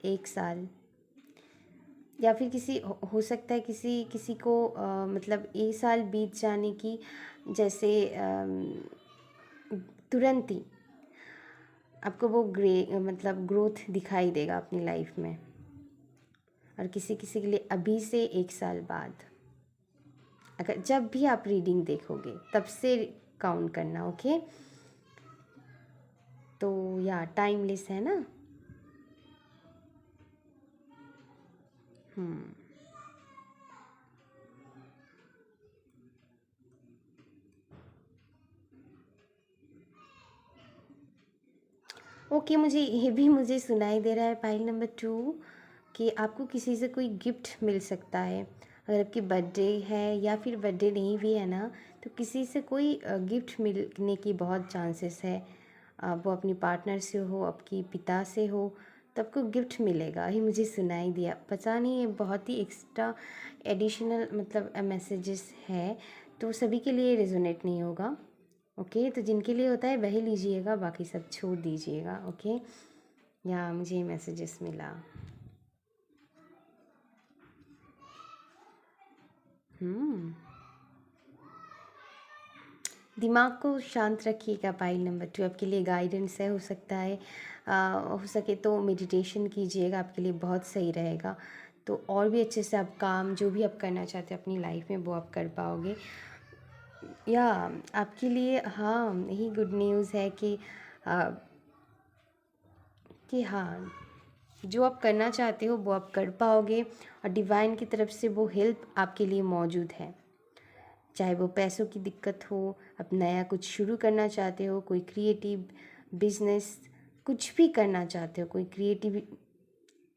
1 साल, या फिर किसी हो सकता है किसी किसी को मतलब 1 साल बीत जाने की, जैसे तुरंत ही आपको वो मतलब ग्रोथ दिखाई देगा अपनी लाइफ में, और किसी किसी के लिए अभी से 1 साल बाद। अगर जब भी आप रीडिंग देखोगे तब से काउंट करना, ओके। तो या टाइमलेस है ना। ओके, मुझे सुनाई दे रहा है पाइल नंबर 2 कि आपको किसी से कोई गिफ्ट मिल सकता है। अगर आपकी बर्थडे है या फिर बर्थडे नहीं भी है ना, तो किसी से कोई गिफ्ट मिलने की बहुत चांसेस है। वो अपनी पार्टनर से हो, आपकी पिता से हो, तो आपको गिफ्ट मिलेगा, ही मुझे सुनाई दिया। पता नहीं, ये बहुत ही एक्स्ट्रा एडिशनल मतलब मैसेजेस है, तो सभी के लिए रेजोनेट नहीं होगा। ओके, तो जिनके लिए होता है वही लीजिएगा, बाकी सब छोड़ दीजिएगा। ओके, या मुझे मैसेजेस मिला। दिमाग को शांत रखिएगा। पाइल नंबर 2 आपके लिए गाइडेंस है। हो सकता है हो सके तो मेडिटेशन कीजिएगा, आपके लिए बहुत सही रहेगा। तो और भी अच्छे से आप काम जो भी आप करना चाहते हो अपनी लाइफ में वो आप कर पाओगे। या आपके लिए हाँ, यही गुड न्यूज़ है आ, कि हाँ, जो आप करना चाहते हो वो आप कर पाओगे, और डिवाइन की तरफ से वो हेल्प आपके लिए मौजूद है। चाहे वो पैसों की दिक्कत हो, आप नया कुछ शुरू करना चाहते हो, कोई क्रिएटिव बिजनेस कुछ भी करना चाहते हो, कोई क्रिएटिव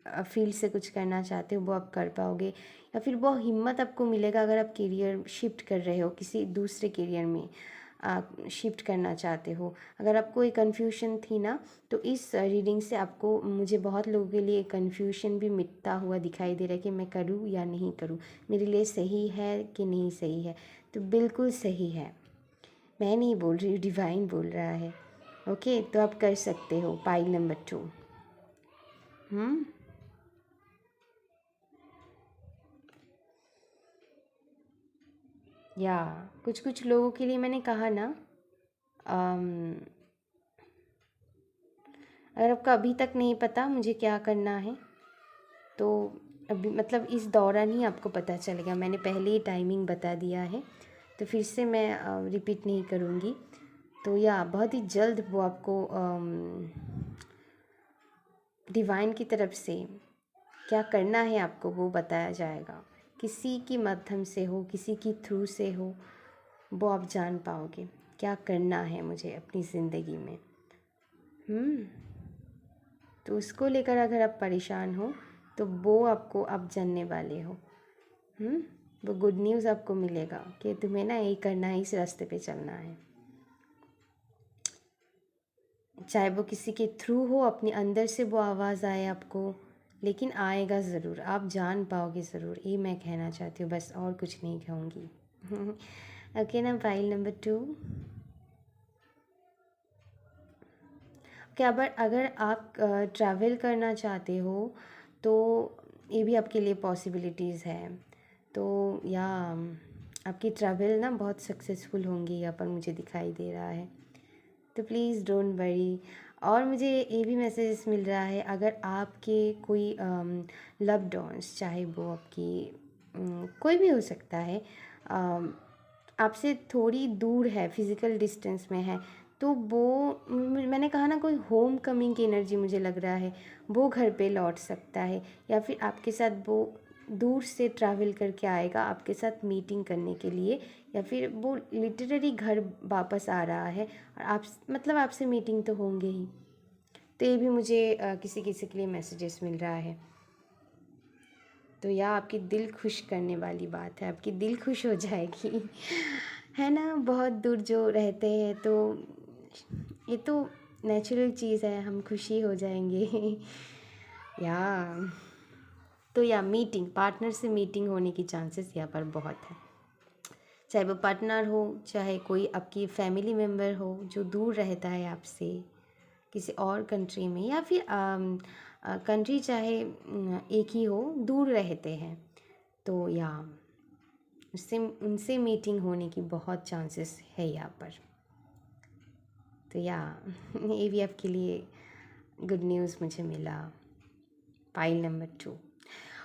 फील्ड से कुछ करना चाहते हो वो आप कर पाओगे। या फिर वो हिम्मत आपको मिलेगा अगर आप करियर शिफ्ट कर रहे हो, किसी दूसरे करियर में आप शिफ्ट करना चाहते हो। अगर आपको एक कन्फ्यूजन थी ना, तो इस रीडिंग से आपको, मुझे बहुत लोगों के लिए कन्फ्यूजन भी मिटता हुआ दिखाई दे रहा है कि मैं करूँ या नहीं करूँ, मेरे लिए सही है कि नहीं सही है। तो बिल्कुल सही है, मैं नहीं बोल रही हूँ, डिवाइन बोल रहा है। ओके, तो आप कर सकते हो पाइल नंबर 2। या कुछ कुछ लोगों के लिए मैंने कहा ना, अम, अगर आपको अभी तक नहीं पता मुझे क्या करना है, तो अभी मतलब इस दौरान ही आपको पता चलेगा। मैंने पहले ही टाइमिंग बता दिया है, तो फिर से मैं रिपीट नहीं करूँगी। तो या बहुत ही जल्द वो आपको डिवाइन की तरफ से क्या करना है आपको वो बताया जाएगा। किसी की माध्यम से हो, किसी की थ्रू से हो, वो आप जान पाओगे क्या करना है मुझे अपनी ज़िंदगी में। तो उसको लेकर अगर आप परेशान हो तो वो आपको आप जानने वाले हो। वो गुड न्यूज़ आपको मिलेगा कि तुम्हें ना यही करना है, इस रास्ते पे चलना है। चाहे वो किसी के थ्रू हो, अपने अंदर से वो आवाज़ आए आपको, लेकिन आएगा ज़रूर, आप जान पाओगे ज़रूर। ये मैं कहना चाहती हूँ, बस और कुछ नहीं कहूँगी। ओके ना, फाइल नंबर 2। क्या अगर आप ट्रैवल करना चाहते हो तो ये भी आपके लिए पॉसिबिलिटीज़ है। तो या आपकी ट्रैवल ना बहुत सक्सेसफुल होंगी, यहाँ पर मुझे दिखाई दे रहा है। तो प्लीज़ डोंट वरी। और मुझे ये भी मैसेजेस मिल रहा है, अगर आपके कोई लव्ड वंस, चाहे वो आपकी कोई भी हो सकता है, आपसे थोड़ी दूर है, फिज़िकल डिस्टेंस में है, तो वो मैंने कहा ना, कोई होम कमिंग की एनर्जी मुझे लग रहा है, वो घर पे लौट सकता है, या फिर आपके साथ वो दूर से ट्रैवल करके आएगा आपके साथ मीटिंग करने के लिए, या फिर वो लिटरली घर वापस आ रहा है और आप मतलब आपसे मीटिंग तो होंगे ही। तो ये भी मुझे किसी किसी के लिए मैसेजेस मिल रहा है। तो यह आपकी दिल खुश करने वाली बात है, आपकी दिल खुश हो जाएगी। है ना, बहुत दूर जो रहते हैं तो ये तो नेचुरल चीज़ है, हम खुशी हो जाएंगे। या तो या मीटिंग, पार्टनर से मीटिंग होने की चांसेस यहाँ पर बहुत है। चाहे वो पार्टनर हो, चाहे कोई आपकी फैमिली मेम्बर हो जो दूर रहता है आपसे किसी और कंट्री में, या फिर कंट्री चाहे एक ही हो, दूर रहते हैं, तो या उससे उनसे मीटिंग होने की बहुत चांसेस है यहाँ पर। तो या ये भी आपके लिए गुड न्यूज़ मुझे मिला। Pile number 2।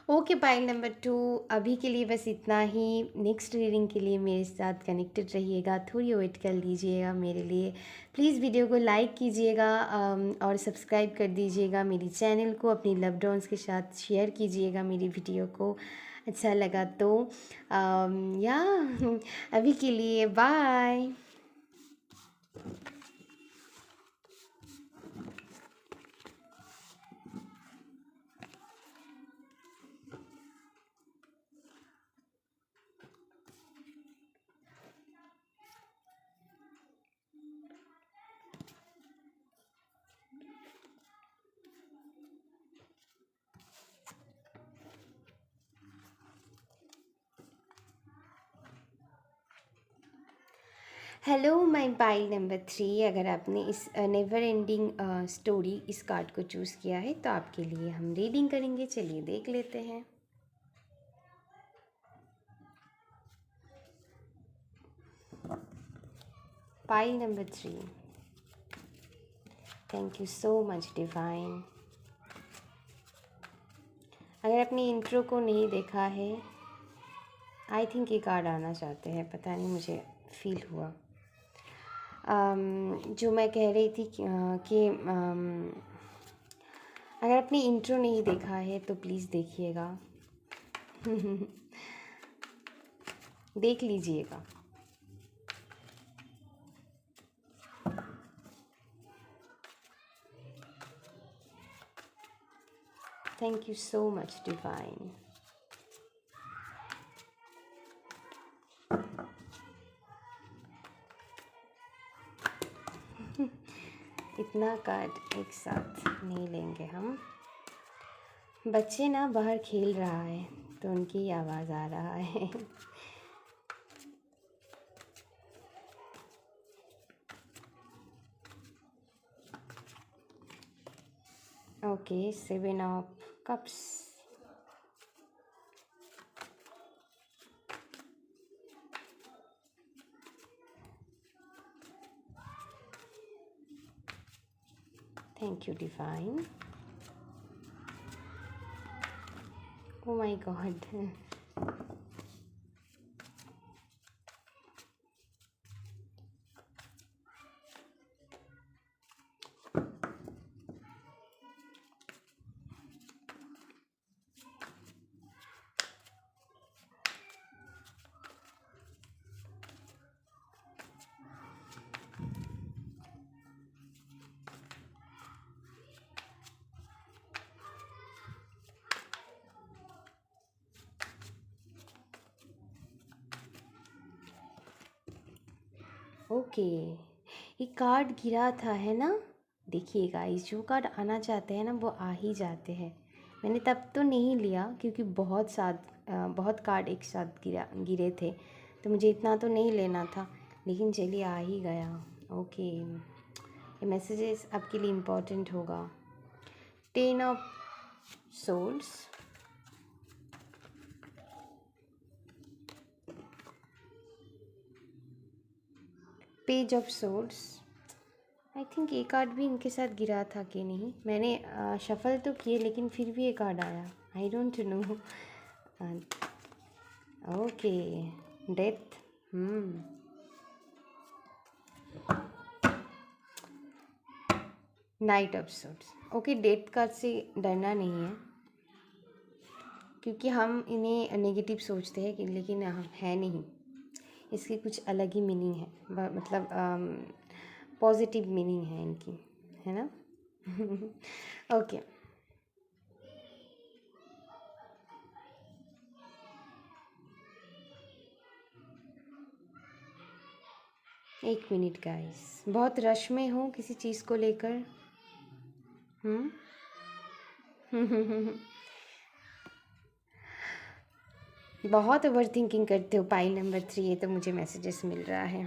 Okay pile number 2, अभी के लिए बस इतना ही। नेक्स्ट रीडिंग के लिए मेरे साथ कनेक्टेड रहिएगा, थोड़ी वेट कर लीजिएगा मेरे लिए। प्लीज़ वीडियो को लाइक कीजिएगा और सब्सक्राइब कर दीजिएगा मेरी चैनल को। अपनी लव्ड वंस के साथ शेयर कीजिएगा मेरी वीडियो को, अच्छा लगा तो। या अभी के लिए bye. Hello my pile number 3, अगर आपने इस नेवर एंडिंग स्टोरी इस कार्ड को चूज़ किया है तो आपके लिए हम रीडिंग करेंगे। चलिए देख लेते हैं। Pile number 3, thank you so much divine. अगर आपने इंट्रो को नहीं देखा है, आई थिंक ये कार्ड आना चाहते हैं, पता नहीं, मुझे फील हुआ। जो मैं कह रही थी कि अगर आपने इंट्रो नहीं देखा है तो प्लीज़ देखिएगा। देख लीजिएगा। Thank you so much divine. इतना कार्ड एक साथ नहीं लेंगे हम। बच्चे ना बाहर खेल रहा है तो उनकी आवाज़ आ रहा है। Okay, 7 of cups. Thank you divine. O my God. Okay, ये कार्ड गिरा था है ना। देखिए गाइस, जो कार्ड आना चाहते हैं ना वो आ ही जाते हैं। मैंने तब तो नहीं लिया क्योंकि बहुत कार्ड एक साथ गिरे थे, तो मुझे इतना तो नहीं लेना था, लेकिन चलिए आ ही गया। ओके, ये मैसेजेस आपके लिए इम्पोर्टेंट होगा। 10 of souls, page of swords. I think ये कार्ड भी इनके साथ गिरा था कि नहीं, मैंने शफल तो किए लेकिन फिर भी ये कार्ड आया, I don't know. Okay, death. Night of source. Okay, death card से डरना नहीं है क्योंकि हम इन्हें नेगेटिव सोचते हैं कि, लेकिन है नहीं, इसकी कुछ अलग ही मीनिंग है, मतलब पॉजिटिव मीनिंग है इनकी, है ना। ओके, एक मिनट गाइस, बहुत रश में हूँ किसी चीज़ को लेकर। हम्म। बहुत ओवर थिंकिंग करते हो। पाइल नंबर 3, ये तो मुझे मैसेजेस मिल रहा है।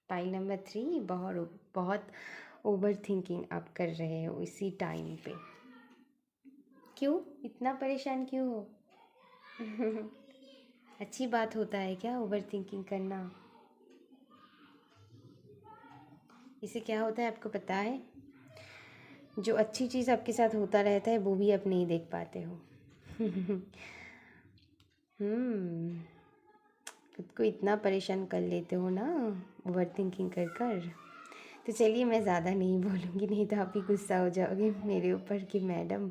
पाइल नंबर 3, बहुत बहुत ओवर थिंकिंग आप कर रहे हो इसी टाइम पे। क्यों इतना परेशान क्यों हो? अच्छी बात होता है क्या ओवर थिंकिंग करना? इससे क्या होता है आपको पता है? जो अच्छी चीज़ आपके साथ होता रहता है वो भी आप नहीं देख पाते हो। हम्म खुद को इतना परेशान कर लेते हो ना ओवर थिंकिंग कर कर। तो चलिए मैं ज़्यादा नहीं बोलूँगी, नहीं तो आप ही गुस्सा हो जाओगे मेरे ऊपर कि मैडम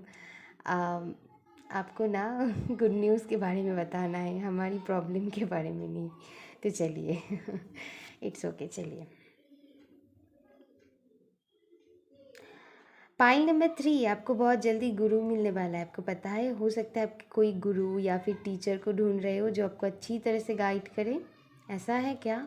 आपको ना गुड न्यूज़ के बारे में बताना है, हमारी प्रॉब्लम के बारे में नहीं। तो चलिए इट्स ओके। चलिए पाइल नंबर 3, आपको बहुत जल्दी गुरु मिलने वाला है। आपको पता है, हो सकता है आप कोई गुरु या फिर टीचर को ढूंढ रहे हो जो आपको अच्छी तरह से गाइड करे। ऐसा है क्या?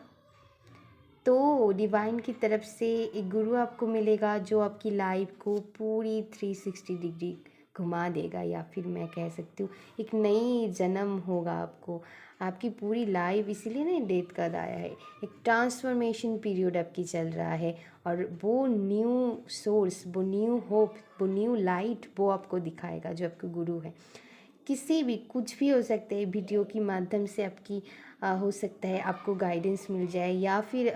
तो डिवाइन की तरफ से एक गुरु आपको मिलेगा जो आपकी लाइफ को पूरी 360 डिग्री घुमा देगा, या फिर मैं कह सकती हूँ एक नई जन्म होगा आपको। आपकी पूरी लाइफ, इसीलिए ना डेट कार्ड आया है, एक ट्रांसफॉर्मेशन पीरियड आपकी चल रहा है। और वो न्यू सोर्स, वो न्यू होप, वो न्यू लाइट वो आपको दिखाएगा जो आपका गुरु है। किसी भी कुछ भी हो सकते हैं, वीडियो के माध्यम से आपकी हो सकता है आपको गाइडेंस मिल जाए, या फिर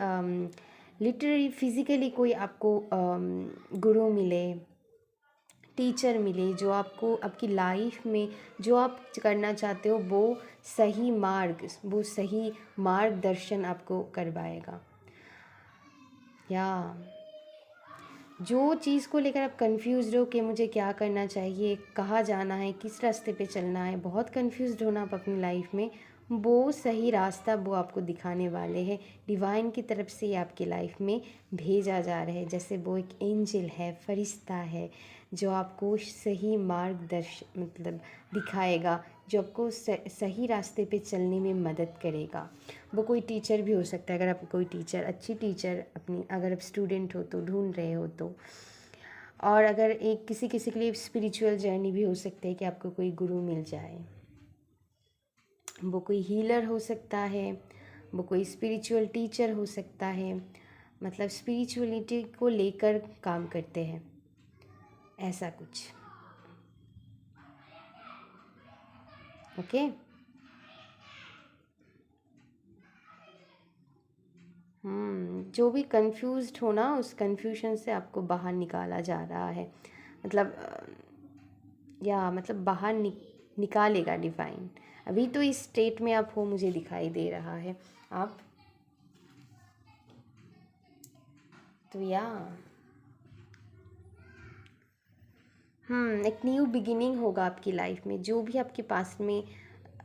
लिटरली फिज़िकली कोई आपको गुरु मिले, टीचर मिले जो आपको आपकी लाइफ में जो आप करना चाहते हो वो सही मार्ग, वो सही मार्गदर्शन आपको करवाएगा। या जो चीज़ को लेकर आप कंफ्यूज हो कि मुझे क्या करना चाहिए, कहाँ जाना है, किस रास्ते पे चलना है, बहुत कंफ्यूज्ड होना आप अपनी लाइफ में, वो सही रास्ता वो आपको दिखाने वाले हैं। डिवाइन की तरफ से ये आपकी लाइफ में भेजा जा रहा है, जैसे वो एक एंजल है, फरिश्ता है जो आपको सही मार्गदर्शन मतलब दिखाएगा, जो आपको सही रास्ते पे चलने में मदद करेगा। वो कोई टीचर भी हो सकता है, अगर आप कोई टीचर, अच्छी टीचर अपनी, अगर आप स्टूडेंट हो तो ढूंढ रहे हो तो। और अगर एक किसी किसी के लिए स्पिरिचुअल जर्नी भी हो सकती है कि आपको कोई गुरु मिल जाए। वो कोई हीलर हो सकता है, वो कोई स्पिरिचुअल टीचर हो सकता है, मतलब स्पिरिचुअलिटी को लेकर काम करते हैं, ऐसा कुछ। ओके। जो भी कंफ्यूज्ड हो ना, उस कंफ्यूजन से आपको बाहर निकाला जा रहा है, मतलब या मतलब बाहर निकालेगा डिवाइन। अभी तो इस स्टेट में आप हो, मुझे दिखाई दे रहा है आप। तो या एक न्यू बिगिनिंग होगा आपकी लाइफ में। जो भी आपके पास में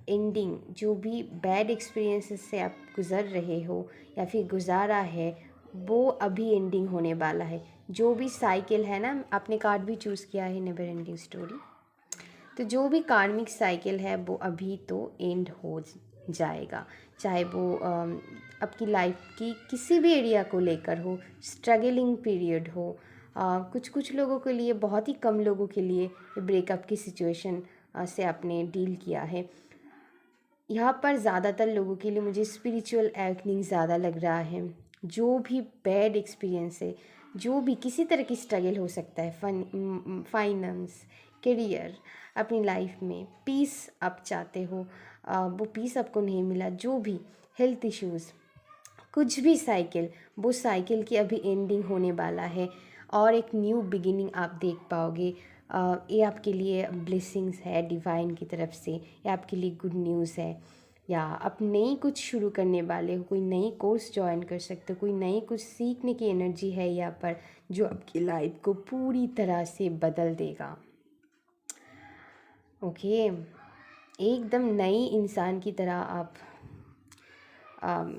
एंडिंग, जो भी बैड एक्सपीरियंसेस से आप गुज़र रहे हो या फिर गुज़ारा है, वो अभी एंडिंग होने वाला है। जो भी साइकिल है ना, आपने कार्ड भी चूज़ किया है नेवर एंडिंग स्टोरी, तो जो भी कार्मिक साइकिल है वो अभी तो एंड हो जाएगा। चाहे वो आपकी लाइफ की किसी भी एरिया को लेकर हो, स्ट्रगलिंग पीरियड हो, कुछ कुछ लोगों के लिए, बहुत ही कम लोगों के लिए ब्रेकअप की सिचुएशन से आपने डील किया है। यहाँ पर ज़्यादातर लोगों के लिए मुझे स्पिरिचुअल एवकनिंग ज़्यादा लग रहा है। जो भी बैड एक्सपीरियंस है, जो भी किसी तरह की स्ट्रगल हो सकता है, फाइनेंस, करियर, अपनी लाइफ में पीस आप चाहते हो, वो पीस आपको नहीं मिला, जो भी हेल्थ इश्यूज़, कुछ भी साइकिल, वो साइकिल की अभी एंडिंग होने वाला है और एक न्यू बिगिनिंग आप देख पाओगे। ये आपके लिए ब्लेसिंग्स है डिवाइन की तरफ से, ये आपके लिए गुड न्यूज़ है। या आप नई कुछ शुरू करने वाले हो, कोई नई कोर्स ज्वाइन कर सकते हो, कोई नई कुछ सीखने की एनर्जी है यहाँ पर जो आपकी लाइफ को पूरी तरह से बदल देगा। ओके, एकदम नई इंसान की तरह आप अम,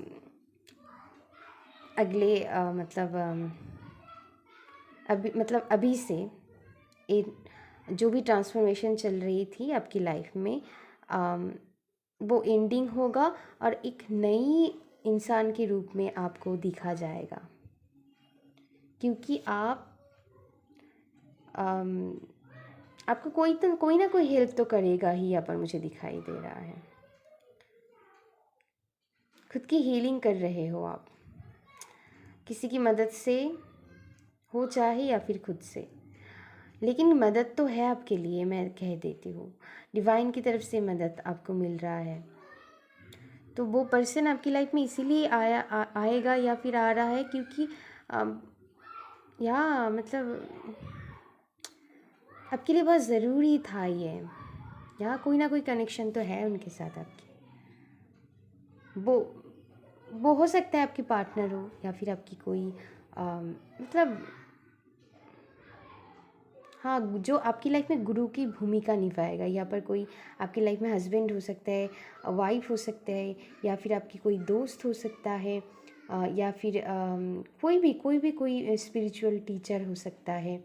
अगले अभी से जो भी ट्रांसफॉर्मेशन चल रही थी आपकी लाइफ में, वो एंडिंग होगा और एक नई इंसान के रूप में आपको दिखा जाएगा, क्योंकि आप आपको कोई ना कोई हेल्प तो करेगा ही, यहाँ पर मुझे दिखाई दे रहा है। खुद की हीलिंग कर रहे हो आप, किसी की मदद से हो चाहे या फिर खुद से, लेकिन मदद तो है आपके लिए, मैं कह देती हूँ। डिवाइन की तरफ से मदद आपको मिल रहा है। तो वो पर्सन आपकी लाइफ में इसीलिए आएगा या फिर आ रहा है क्योंकि या मतलब आपके लिए बहुत ज़रूरी था ये। या कोई ना कोई कनेक्शन तो है उनके साथ आपकी। वो हो सकता है आपके पार्टनर हो या फिर आपकी कोई मतलब हाँ, जो आपकी लाइफ में गुरु की भूमिका निभाएगा। यहाँ पर कोई आपकी लाइफ में हस्बैंड हो सकता है, वाइफ हो सकता है, या फिर आपकी कोई दोस्त हो सकता है, या फिर कोई स्पिरिचुअल टीचर हो सकता है।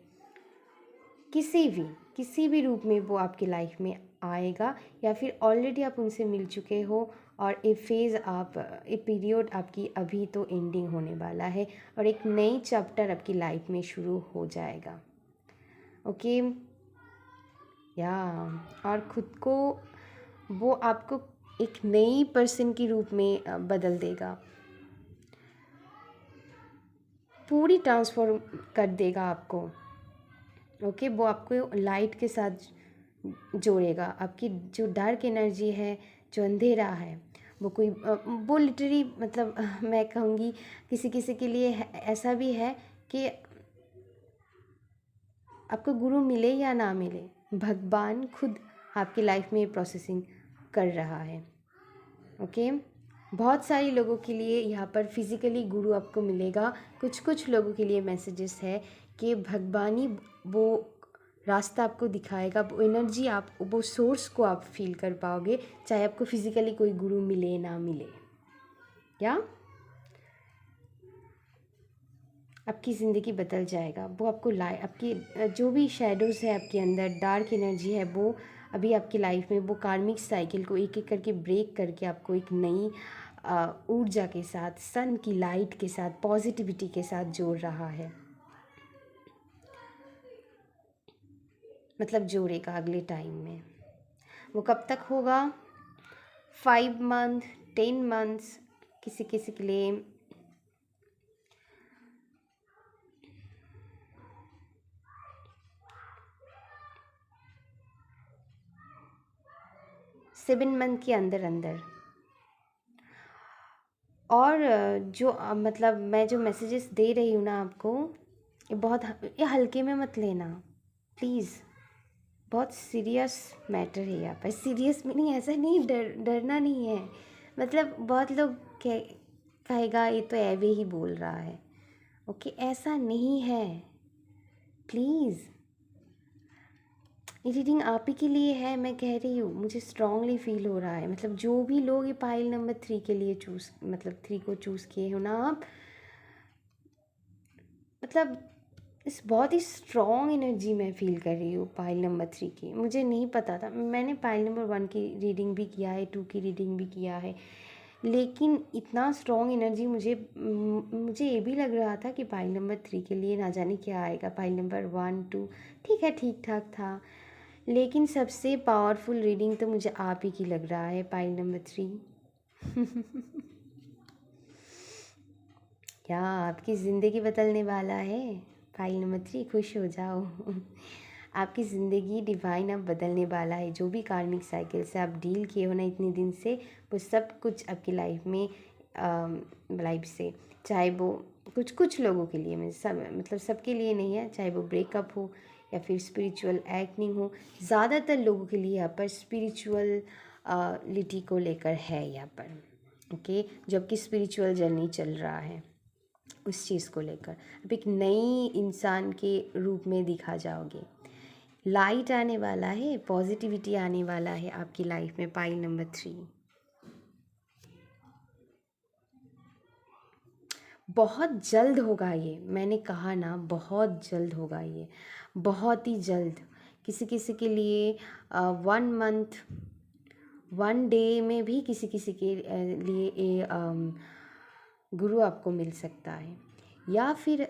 किसी भी रूप में वो आपकी लाइफ में आएगा, या फिर ऑलरेडी आप उनसे मिल चुके हो और ए पीरियड आपकी अभी तो एंडिंग होने वाला है और एक नई चैप्टर आपकी लाइफ में शुरू हो जाएगा। ओके या और ख़ुद को वो आपको एक नई पर्सन के रूप में बदल देगा, पूरी ट्रांसफॉर्म कर देगा आपको। ओके वो आपको लाइट के साथ जोड़ेगा। आपकी जो डार्क एनर्जी है, जो अंधेरा है, वो लिटरली मतलब मैं कहूँगी किसी किसी के लिए ऐसा भी है कि आपको गुरु मिले या ना मिले, भगवान खुद आपकी लाइफ में प्रोसेसिंग कर रहा है। ओके बहुत सारे लोगों के लिए यहाँ पर फिज़िकली गुरु आपको मिलेगा। कुछ लोगों के लिए मैसेजेस है कि भगवान ही वो रास्ता आपको दिखाएगा, वो एनर्जी वो सोर्स को आप फील कर पाओगे, चाहे आपको फिज़िकली कोई गुरु मिले ना मिले। या आपकी ज़िंदगी बदल जाएगा। वो आपको आपकी जो भी शैडोज़ है आपके अंदर, डार्क एनर्जी है, वो अभी आपकी लाइफ में वो कार्मिक साइकिल को एक एक करके ब्रेक करके आपको एक नई ऊर्जा के साथ, सन की लाइट के साथ, पॉजिटिविटी के साथ जोड़ रहा है। मतलब जोड़ेगा अगले टाइम में। वो कब तक होगा? 5 मंथ, 10 मंथ्स, किसी किसी के लिए 7 मंथ के अंदर अंदर। और जो मतलब मैं जो मैसेजेस दे रही हूँ ना आपको, ये हल्के में मत लेना प्लीज़। बहुत सीरियस मैटर है यहाँ पर। सीरियस में नहीं, ऐसा नहीं, डरना नहीं है। मतलब बहुत लोग कहेगा ये तो एवे ही बोल रहा है। ओके ऐसा नहीं है, प्लीज़। ये रीडिंग आप ही के लिए है, मैं कह रही हूँ, मुझे स्ट्रांगली फील हो रहा है। मतलब जो भी लोग ये पाइल नंबर 3 के लिए मतलब 3 को चूज़ किए हो ना आप, मतलब इस बहुत ही स्ट्रॉन्ग एनर्जी मैं फील कर रही हूँ पाइल नंबर 3 की। मुझे नहीं पता था, मैंने पाइल नंबर 1 की रीडिंग भी किया है, 2 की रीडिंग भी किया है, लेकिन इतना स्ट्रॉन्ग एनर्जी मुझे ये भी लग रहा था कि पाइल नंबर 3 के लिए ना जाने क्या आएगा। पाइल नंबर 1 2 ठीक है, ठीक ठाक था, लेकिन सबसे पावरफुल रीडिंग तो मुझे आप ही की लग रहा है, पाइल नंबर 3। क्या आपकी ज़िंदगी बदलने वाला है पाइल नंबर 3, खुश हो जाओ। आपकी ज़िंदगी डिवाइन अब बदलने वाला है। जो भी कार्मिक साइकिल से आप डील किए हो ना इतने दिन से, वो सब कुछ आपकी लाइफ में लाइफ से, चाहे वो कुछ लोगों के लिए, मैं मतलब सबके लिए नहीं है, चाहे वो ब्रेकअप हो या फिर स्पिरिचुअल एक्निंग हो, ज़्यादातर लोगों के लिए यहाँ पर स्पिरिचुअल लिटी को लेकर है यहाँ पर। ओके जबकि स्पिरिचुअल जर्नी चल रहा है, उस चीज़ को लेकर अब एक नई इंसान के रूप में दिखा जाओगे। लाइट आने वाला है, पॉजिटिविटी आने वाला है आपकी लाइफ में। पाइल नंबर 3 बहुत जल्द होगा ये, मैंने कहा ना, बहुत जल्द होगा ये, बहुत ही जल्द। किसी किसी के लिए 1 मंथ, 1 डे में भी किसी किसी के लिए गुरु आपको मिल सकता है, या फिर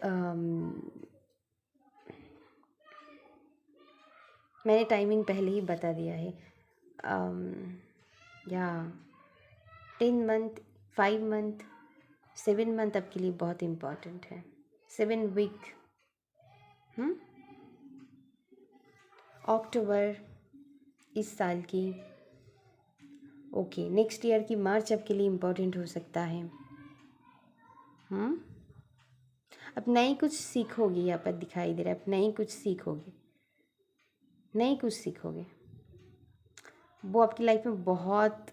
मैंने टाइमिंग पहले ही बता दिया है। या 10 मंथ, 5 मंथ, 7 मंथ आपके लिए बहुत इम्पॉर्टेंट है। 7 वीक। अक्टूबर इस साल की, ओके, नेक्स्ट ईयर की मार्च आपके लिए इम्पोर्टेंट हो सकता है। अब नई कुछ सीखोगे, यहाँ पर दिखाई दे रहा है, अब नई कुछ सीखोगे, नई कुछ सीखोगे, वो आपकी लाइफ में बहुत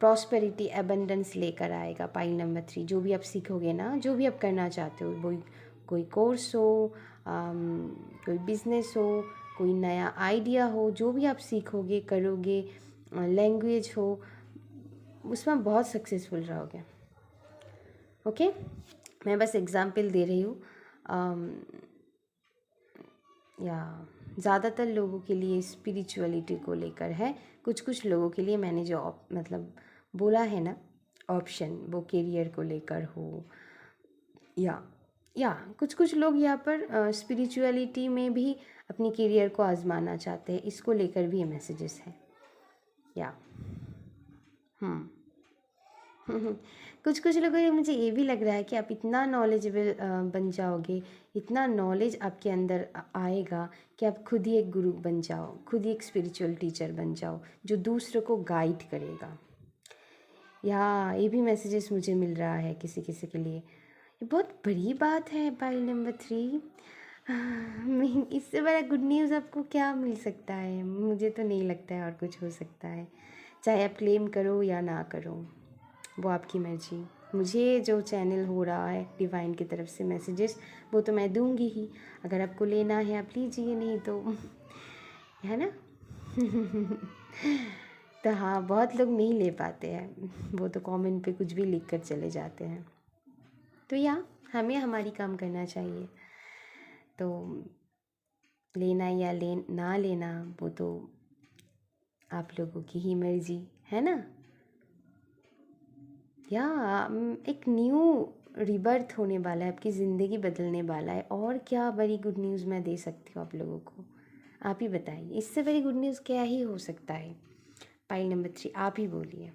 प्रॉस्पेरिटी, एबंडेंस लेकर आएगा। पाइल नंबर 3, जो भी आप सीखोगे ना, जो भी आप करना चाहते हो, वो कोई कोर्स हो, कोई बिजनेस हो, कोई नया आइडिया हो, जो भी आप सीखोगे करोगे, लैंग्वेज हो, उसमें बहुत सक्सेसफुल रहोगे। ओके, मैं बस एग्जाम्पल दे रही हूँ। या ज़्यादातर लोगों के लिए स्पिरिचुअलिटी को लेकर है, कुछ कुछ लोगों के लिए मैंने जो मतलब बोला है ना ऑप्शन, वो करियर को लेकर हो, या कुछ कुछ लोग यहाँ पर स्पिरिचुअलिटी में भी अपनी करियर को आजमाना चाहते हैं, इसको लेकर भी ये मैसेजेस हैं। या कुछ कुछ लोगों को मुझे ये भी लग रहा है कि आप इतना नॉलेजेबल बन जाओगे, इतना नॉलेज आपके अंदर आएगा कि आप खुद ही एक गुरु बन जाओ, खुद ही एक स्पिरिचुअल टीचर बन जाओ, जो दूसरों को गाइड करेगा। या ये भी मैसेजेस मुझे मिल रहा है किसी किसी के लिए। ये बहुत बड़ी बात है पाइल नंबर 3। इससे बड़ा गुड न्यूज़ आपको क्या मिल सकता है? मुझे तो नहीं लगता है और कुछ हो सकता है, चाहे आप क्लेम करो या ना करो, वो आपकी मर्जी। मुझे जो चैनल हो रहा है डिवाइन की तरफ से मैसेजेस, वो तो मैं दूंगी ही। अगर आपको लेना है आप लीजिए, नहीं तो है ना। तो हाँ, बहुत लोग नहीं ले पाते हैं, वो तो कमेंट पे कुछ भी लिख कर चले जाते हैं। तो या हमें हमारी काम करना चाहिए, तो लेना या ना लेना वो तो आप लोगों की ही मर्जी है ना। या एक न्यू रिबर्थ होने वाला है, आपकी ज़िंदगी बदलने वाला है, और क्या बड़ी गुड न्यूज़ मैं दे सकती हूँ आप लोगों को? आप ही बताइए, इससे बड़ी गुड न्यूज़ क्या ही हो सकता है? पाइल नंबर 3, आप ही बोलिए।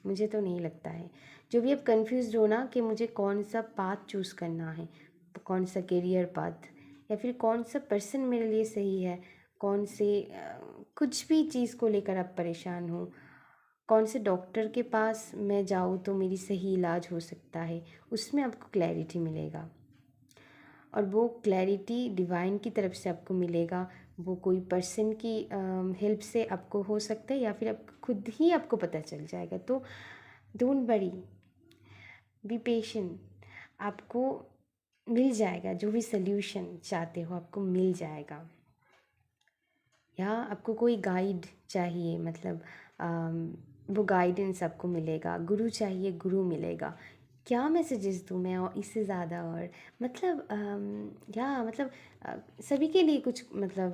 मुझे तो नहीं लगता है। जो भी आप कंफ्यूज हो ना कि मुझे कौन सा पाथ चूज़ करना है, कौन सा करियर पाथ, या फिर कौन सा पर्सन मेरे लिए सही है, कौन से कुछ भी चीज़ को लेकर आप परेशान हो, कौन से डॉक्टर के पास मैं जाऊँ तो मेरी सही इलाज हो सकता है, उसमें आपको क्लैरिटी मिलेगा। और वो क्लैरिटी डिवाइन की तरफ से आपको मिलेगा। वो कोई पर्सन की हेल्प से आपको हो सकता है, या फिर आप खुद ही आपको पता चल जाएगा। तो डोंट वरी, बी पेशेंट, आपको मिल जाएगा। जो भी सल्यूशन चाहते हो आपको मिल जाएगा। या आपको कोई गाइड चाहिए, मतलब वो गाइडेंस आपको मिलेगा। गुरु चाहिए, गुरु मिलेगा। क्या मैसेजेस दूँ मैं और इससे ज़्यादा? और मतलब सभी के लिए कुछ मतलब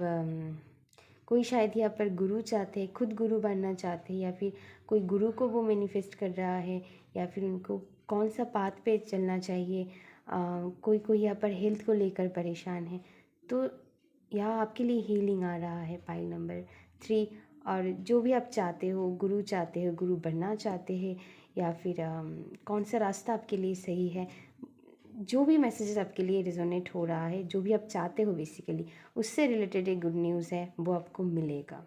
कोई शायद यहाँ पर गुरु चाहते हैं, खुद गुरु बनना चाहते हैं, या फिर कोई गुरु को वो मैनिफेस्ट कर रहा है, या फिर उनको कौन सा पाथ पे चलना चाहिए। कोई कोई यहाँ पर हेल्थ को लेकर परेशान है, तो यहाँ आपके लिए हीलिंग आ रहा है पाइल नंबर 3। और जो भी आप चाहते हो, गुरु चाहते हो, गुरु बनना चाहते हैं, या फिर कौन सा रास्ता आपके लिए सही है, जो भी मैसेजेस आपके लिए रिजोनेट हो रहा है, जो भी आप चाहते हो बेसिकली, उससे रिलेटेड एक गुड न्यूज़ है, वो आपको मिलेगा।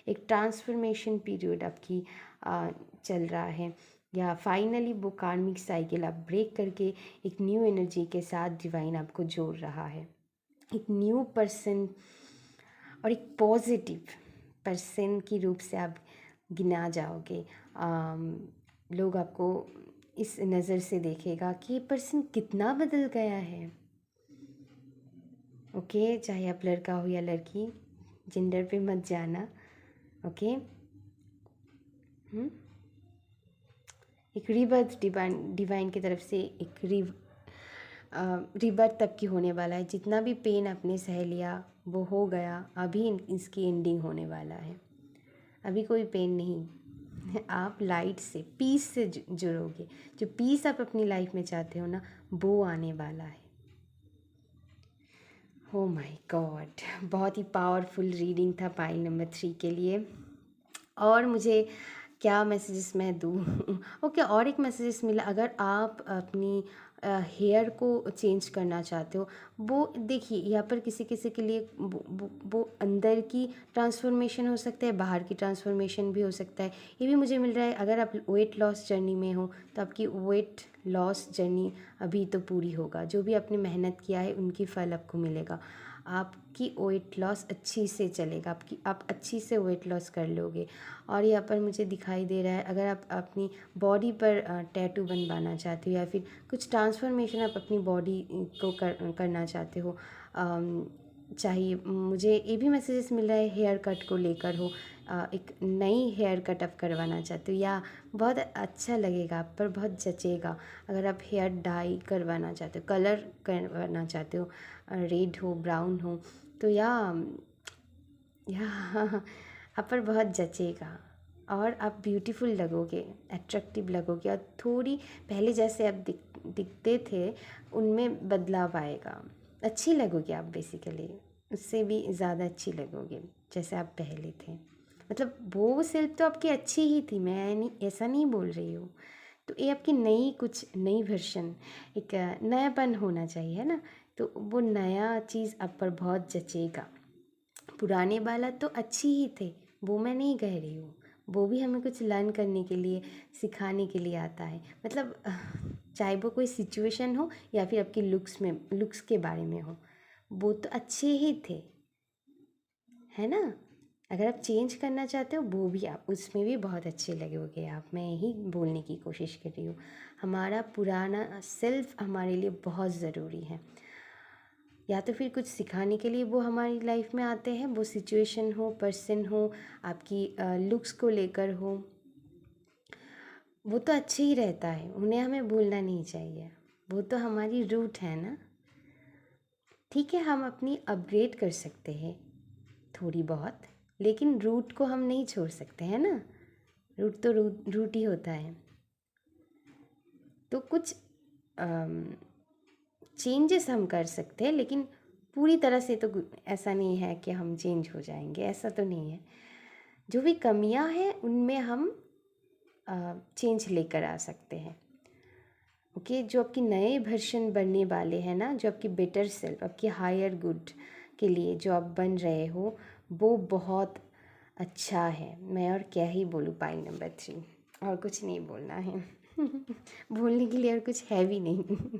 एक ट्रांसफॉर्मेशन पीरियड आपकी चल रहा है, या फाइनली वो कार्मिक साइकिल आप ब्रेक करके एक न्यू एनर्जी के साथ डिवाइन आपको जोड़ रहा है। एक न्यू पर्सन और एक पॉजिटिव पर्सन की रूप से आप गिना जाओगे। लोग आपको इस नज़र से देखेगा कि ये पर्सन कितना बदल गया है। ओके, चाहे आप लड़का हो या लड़की, जेंडर पे मत जाना। ओके, एक रीबर्थ डिवाइन की तरफ से एक रीबर्थ तब की होने वाला है। जितना भी पेन आपने सह लिया वो हो गया, अभी इसकी एंडिंग होने वाला है। अभी कोई पेन नहीं, आप लाइट से, पीस से जुड़ोगे। जो पीस आप अपनी लाइफ में चाहते हो ना, वो आने वाला है। ओ माय गॉड, बहुत ही पावरफुल रीडिंग था पाइल नंबर 3 के लिए। और मुझे क्या मैसेजेस मैं दूँ ओके, और एक मैसेजेस मिला, अगर आप अपनी हेयर को चेंज करना चाहते हो, वो देखिए यहाँ पर किसी किसी के लिए वो अंदर की ट्रांसफॉर्मेशन हो सकता है, बाहर की ट्रांसफॉर्मेशन भी हो सकता है। ये भी मुझे मिल रहा है, अगर आप वेट लॉस जर्नी में हो तो आपकी वेट लॉस जर्नी अभी तो पूरी होगा, जो भी आपने मेहनत किया है उनकी फल आपको मिलेगा, आपकी वेट लॉस अच्छी से चलेगा, आप अच्छी से वेट लॉस कर लोगे। और यहाँ पर मुझे दिखाई दे रहा है, अगर आप अपनी बॉडी पर टैटू बनवाना चाहते हो या फिर कुछ ट्रांसफॉर्मेशन आप अपनी बॉडी को करना चाहते हो, चाहिए, मुझे ये भी मैसेजेस मिल रहा है हेयर कट को लेकर हो, एक नई हेयर कट आप करवाना चाहते हो या बहुत अच्छा लगेगा आप पर, बहुत जचेगा। अगर आप हेयर डाई करवाना चाहते हो, कलर करवाना चाहते हो, रेड हो, ब्राउन हो, तो या आप पर बहुत जचेगा और आप ब्यूटीफुल लगोगे, अट्रैक्टिव लगोगे, और थोड़ी पहले जैसे आप दिखते थे उनमें बदलाव आएगा, अच्छी लगोगे आप, बेसिकली उससे भी ज़्यादा अच्छी लगोगे जैसे आप पहले थे। मतलब वो सेल्फ तो आपकी अच्छी ही थी, मैं नहीं ऐसा नहीं बोल रही हूँ। तो ये आपकी कुछ नई वर्जन, एक नयापन होना चाहिए, है ना। तो वो नया चीज़ आप पर बहुत जचेगा। पुराने वाला तो अच्छी ही थे, वो मैं नहीं कह रही हूँ, वो भी हमें कुछ लर्न करने के लिए, सिखाने के लिए आता है। मतलब चाहे वो कोई सिचुएशन हो या फिर आपकी लुक्स के बारे में हो, वो तो अच्छे ही थे, है ना। अगर आप चेंज करना चाहते हो वो भी, आप उसमें भी बहुत अच्छे लगोगे आप। मैं यही बोलने की कोशिश कर रही हूँ, हमारा पुराना सेल्फ हमारे लिए बहुत ज़रूरी है। या तो फिर कुछ सिखाने के लिए वो हमारी लाइफ में आते हैं, वो सिचुएशन हो, पर्सन हो, आपकी लुक्स को लेकर हो, वो तो अच्छे ही रहता है, उन्हें हमें भूलना नहीं चाहिए, वो तो हमारी रूट है ना। ठीक है, हम अपनी अपग्रेड कर सकते हैं थोड़ी बहुत, लेकिन रूट को हम नहीं छोड़ सकते, है ना। रूट तो रूट ही होता है। तो कुछ चेंजेस हम कर सकते हैं, लेकिन पूरी तरह से तो ऐसा नहीं है कि हम चेंज हो जाएंगे, ऐसा तो नहीं है। जो भी कमियां हैं उनमें हम चेंज लेकर आ सकते हैं। ओके, जो आपकी नए वर्जन बनने वाले हैं ना, जो आपकी बेटर सेल्फ, आपकी हायर गुड के लिए जो आप बन रहे हो, वो बहुत अच्छा है। मैं और क्या ही बोलूँ पाइल नंबर 3, और कुछ नहीं बोलना है बोलने के लिए और कुछ है भी नहीं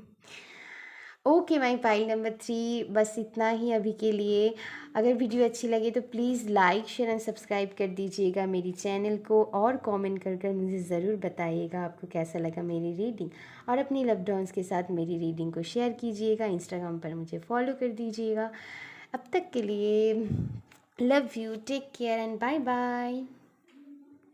ओके माई पाइल नंबर 3, बस इतना ही अभी के लिए। अगर वीडियो अच्छी लगे तो please like, share and subscribe कर दीजिएगा मेरी चैनल को, और कमेंट कर मुझे ज़रूर बताइएगा आपको कैसा लगा मेरी रीडिंग, और अपनी लव्ड वंस के साथ मेरी रीडिंग को शेयर कीजिएगा। इंस्टाग्राम पर मुझे फॉलो कर दीजिएगा। अब तक के लिए love you, take care and bye bye.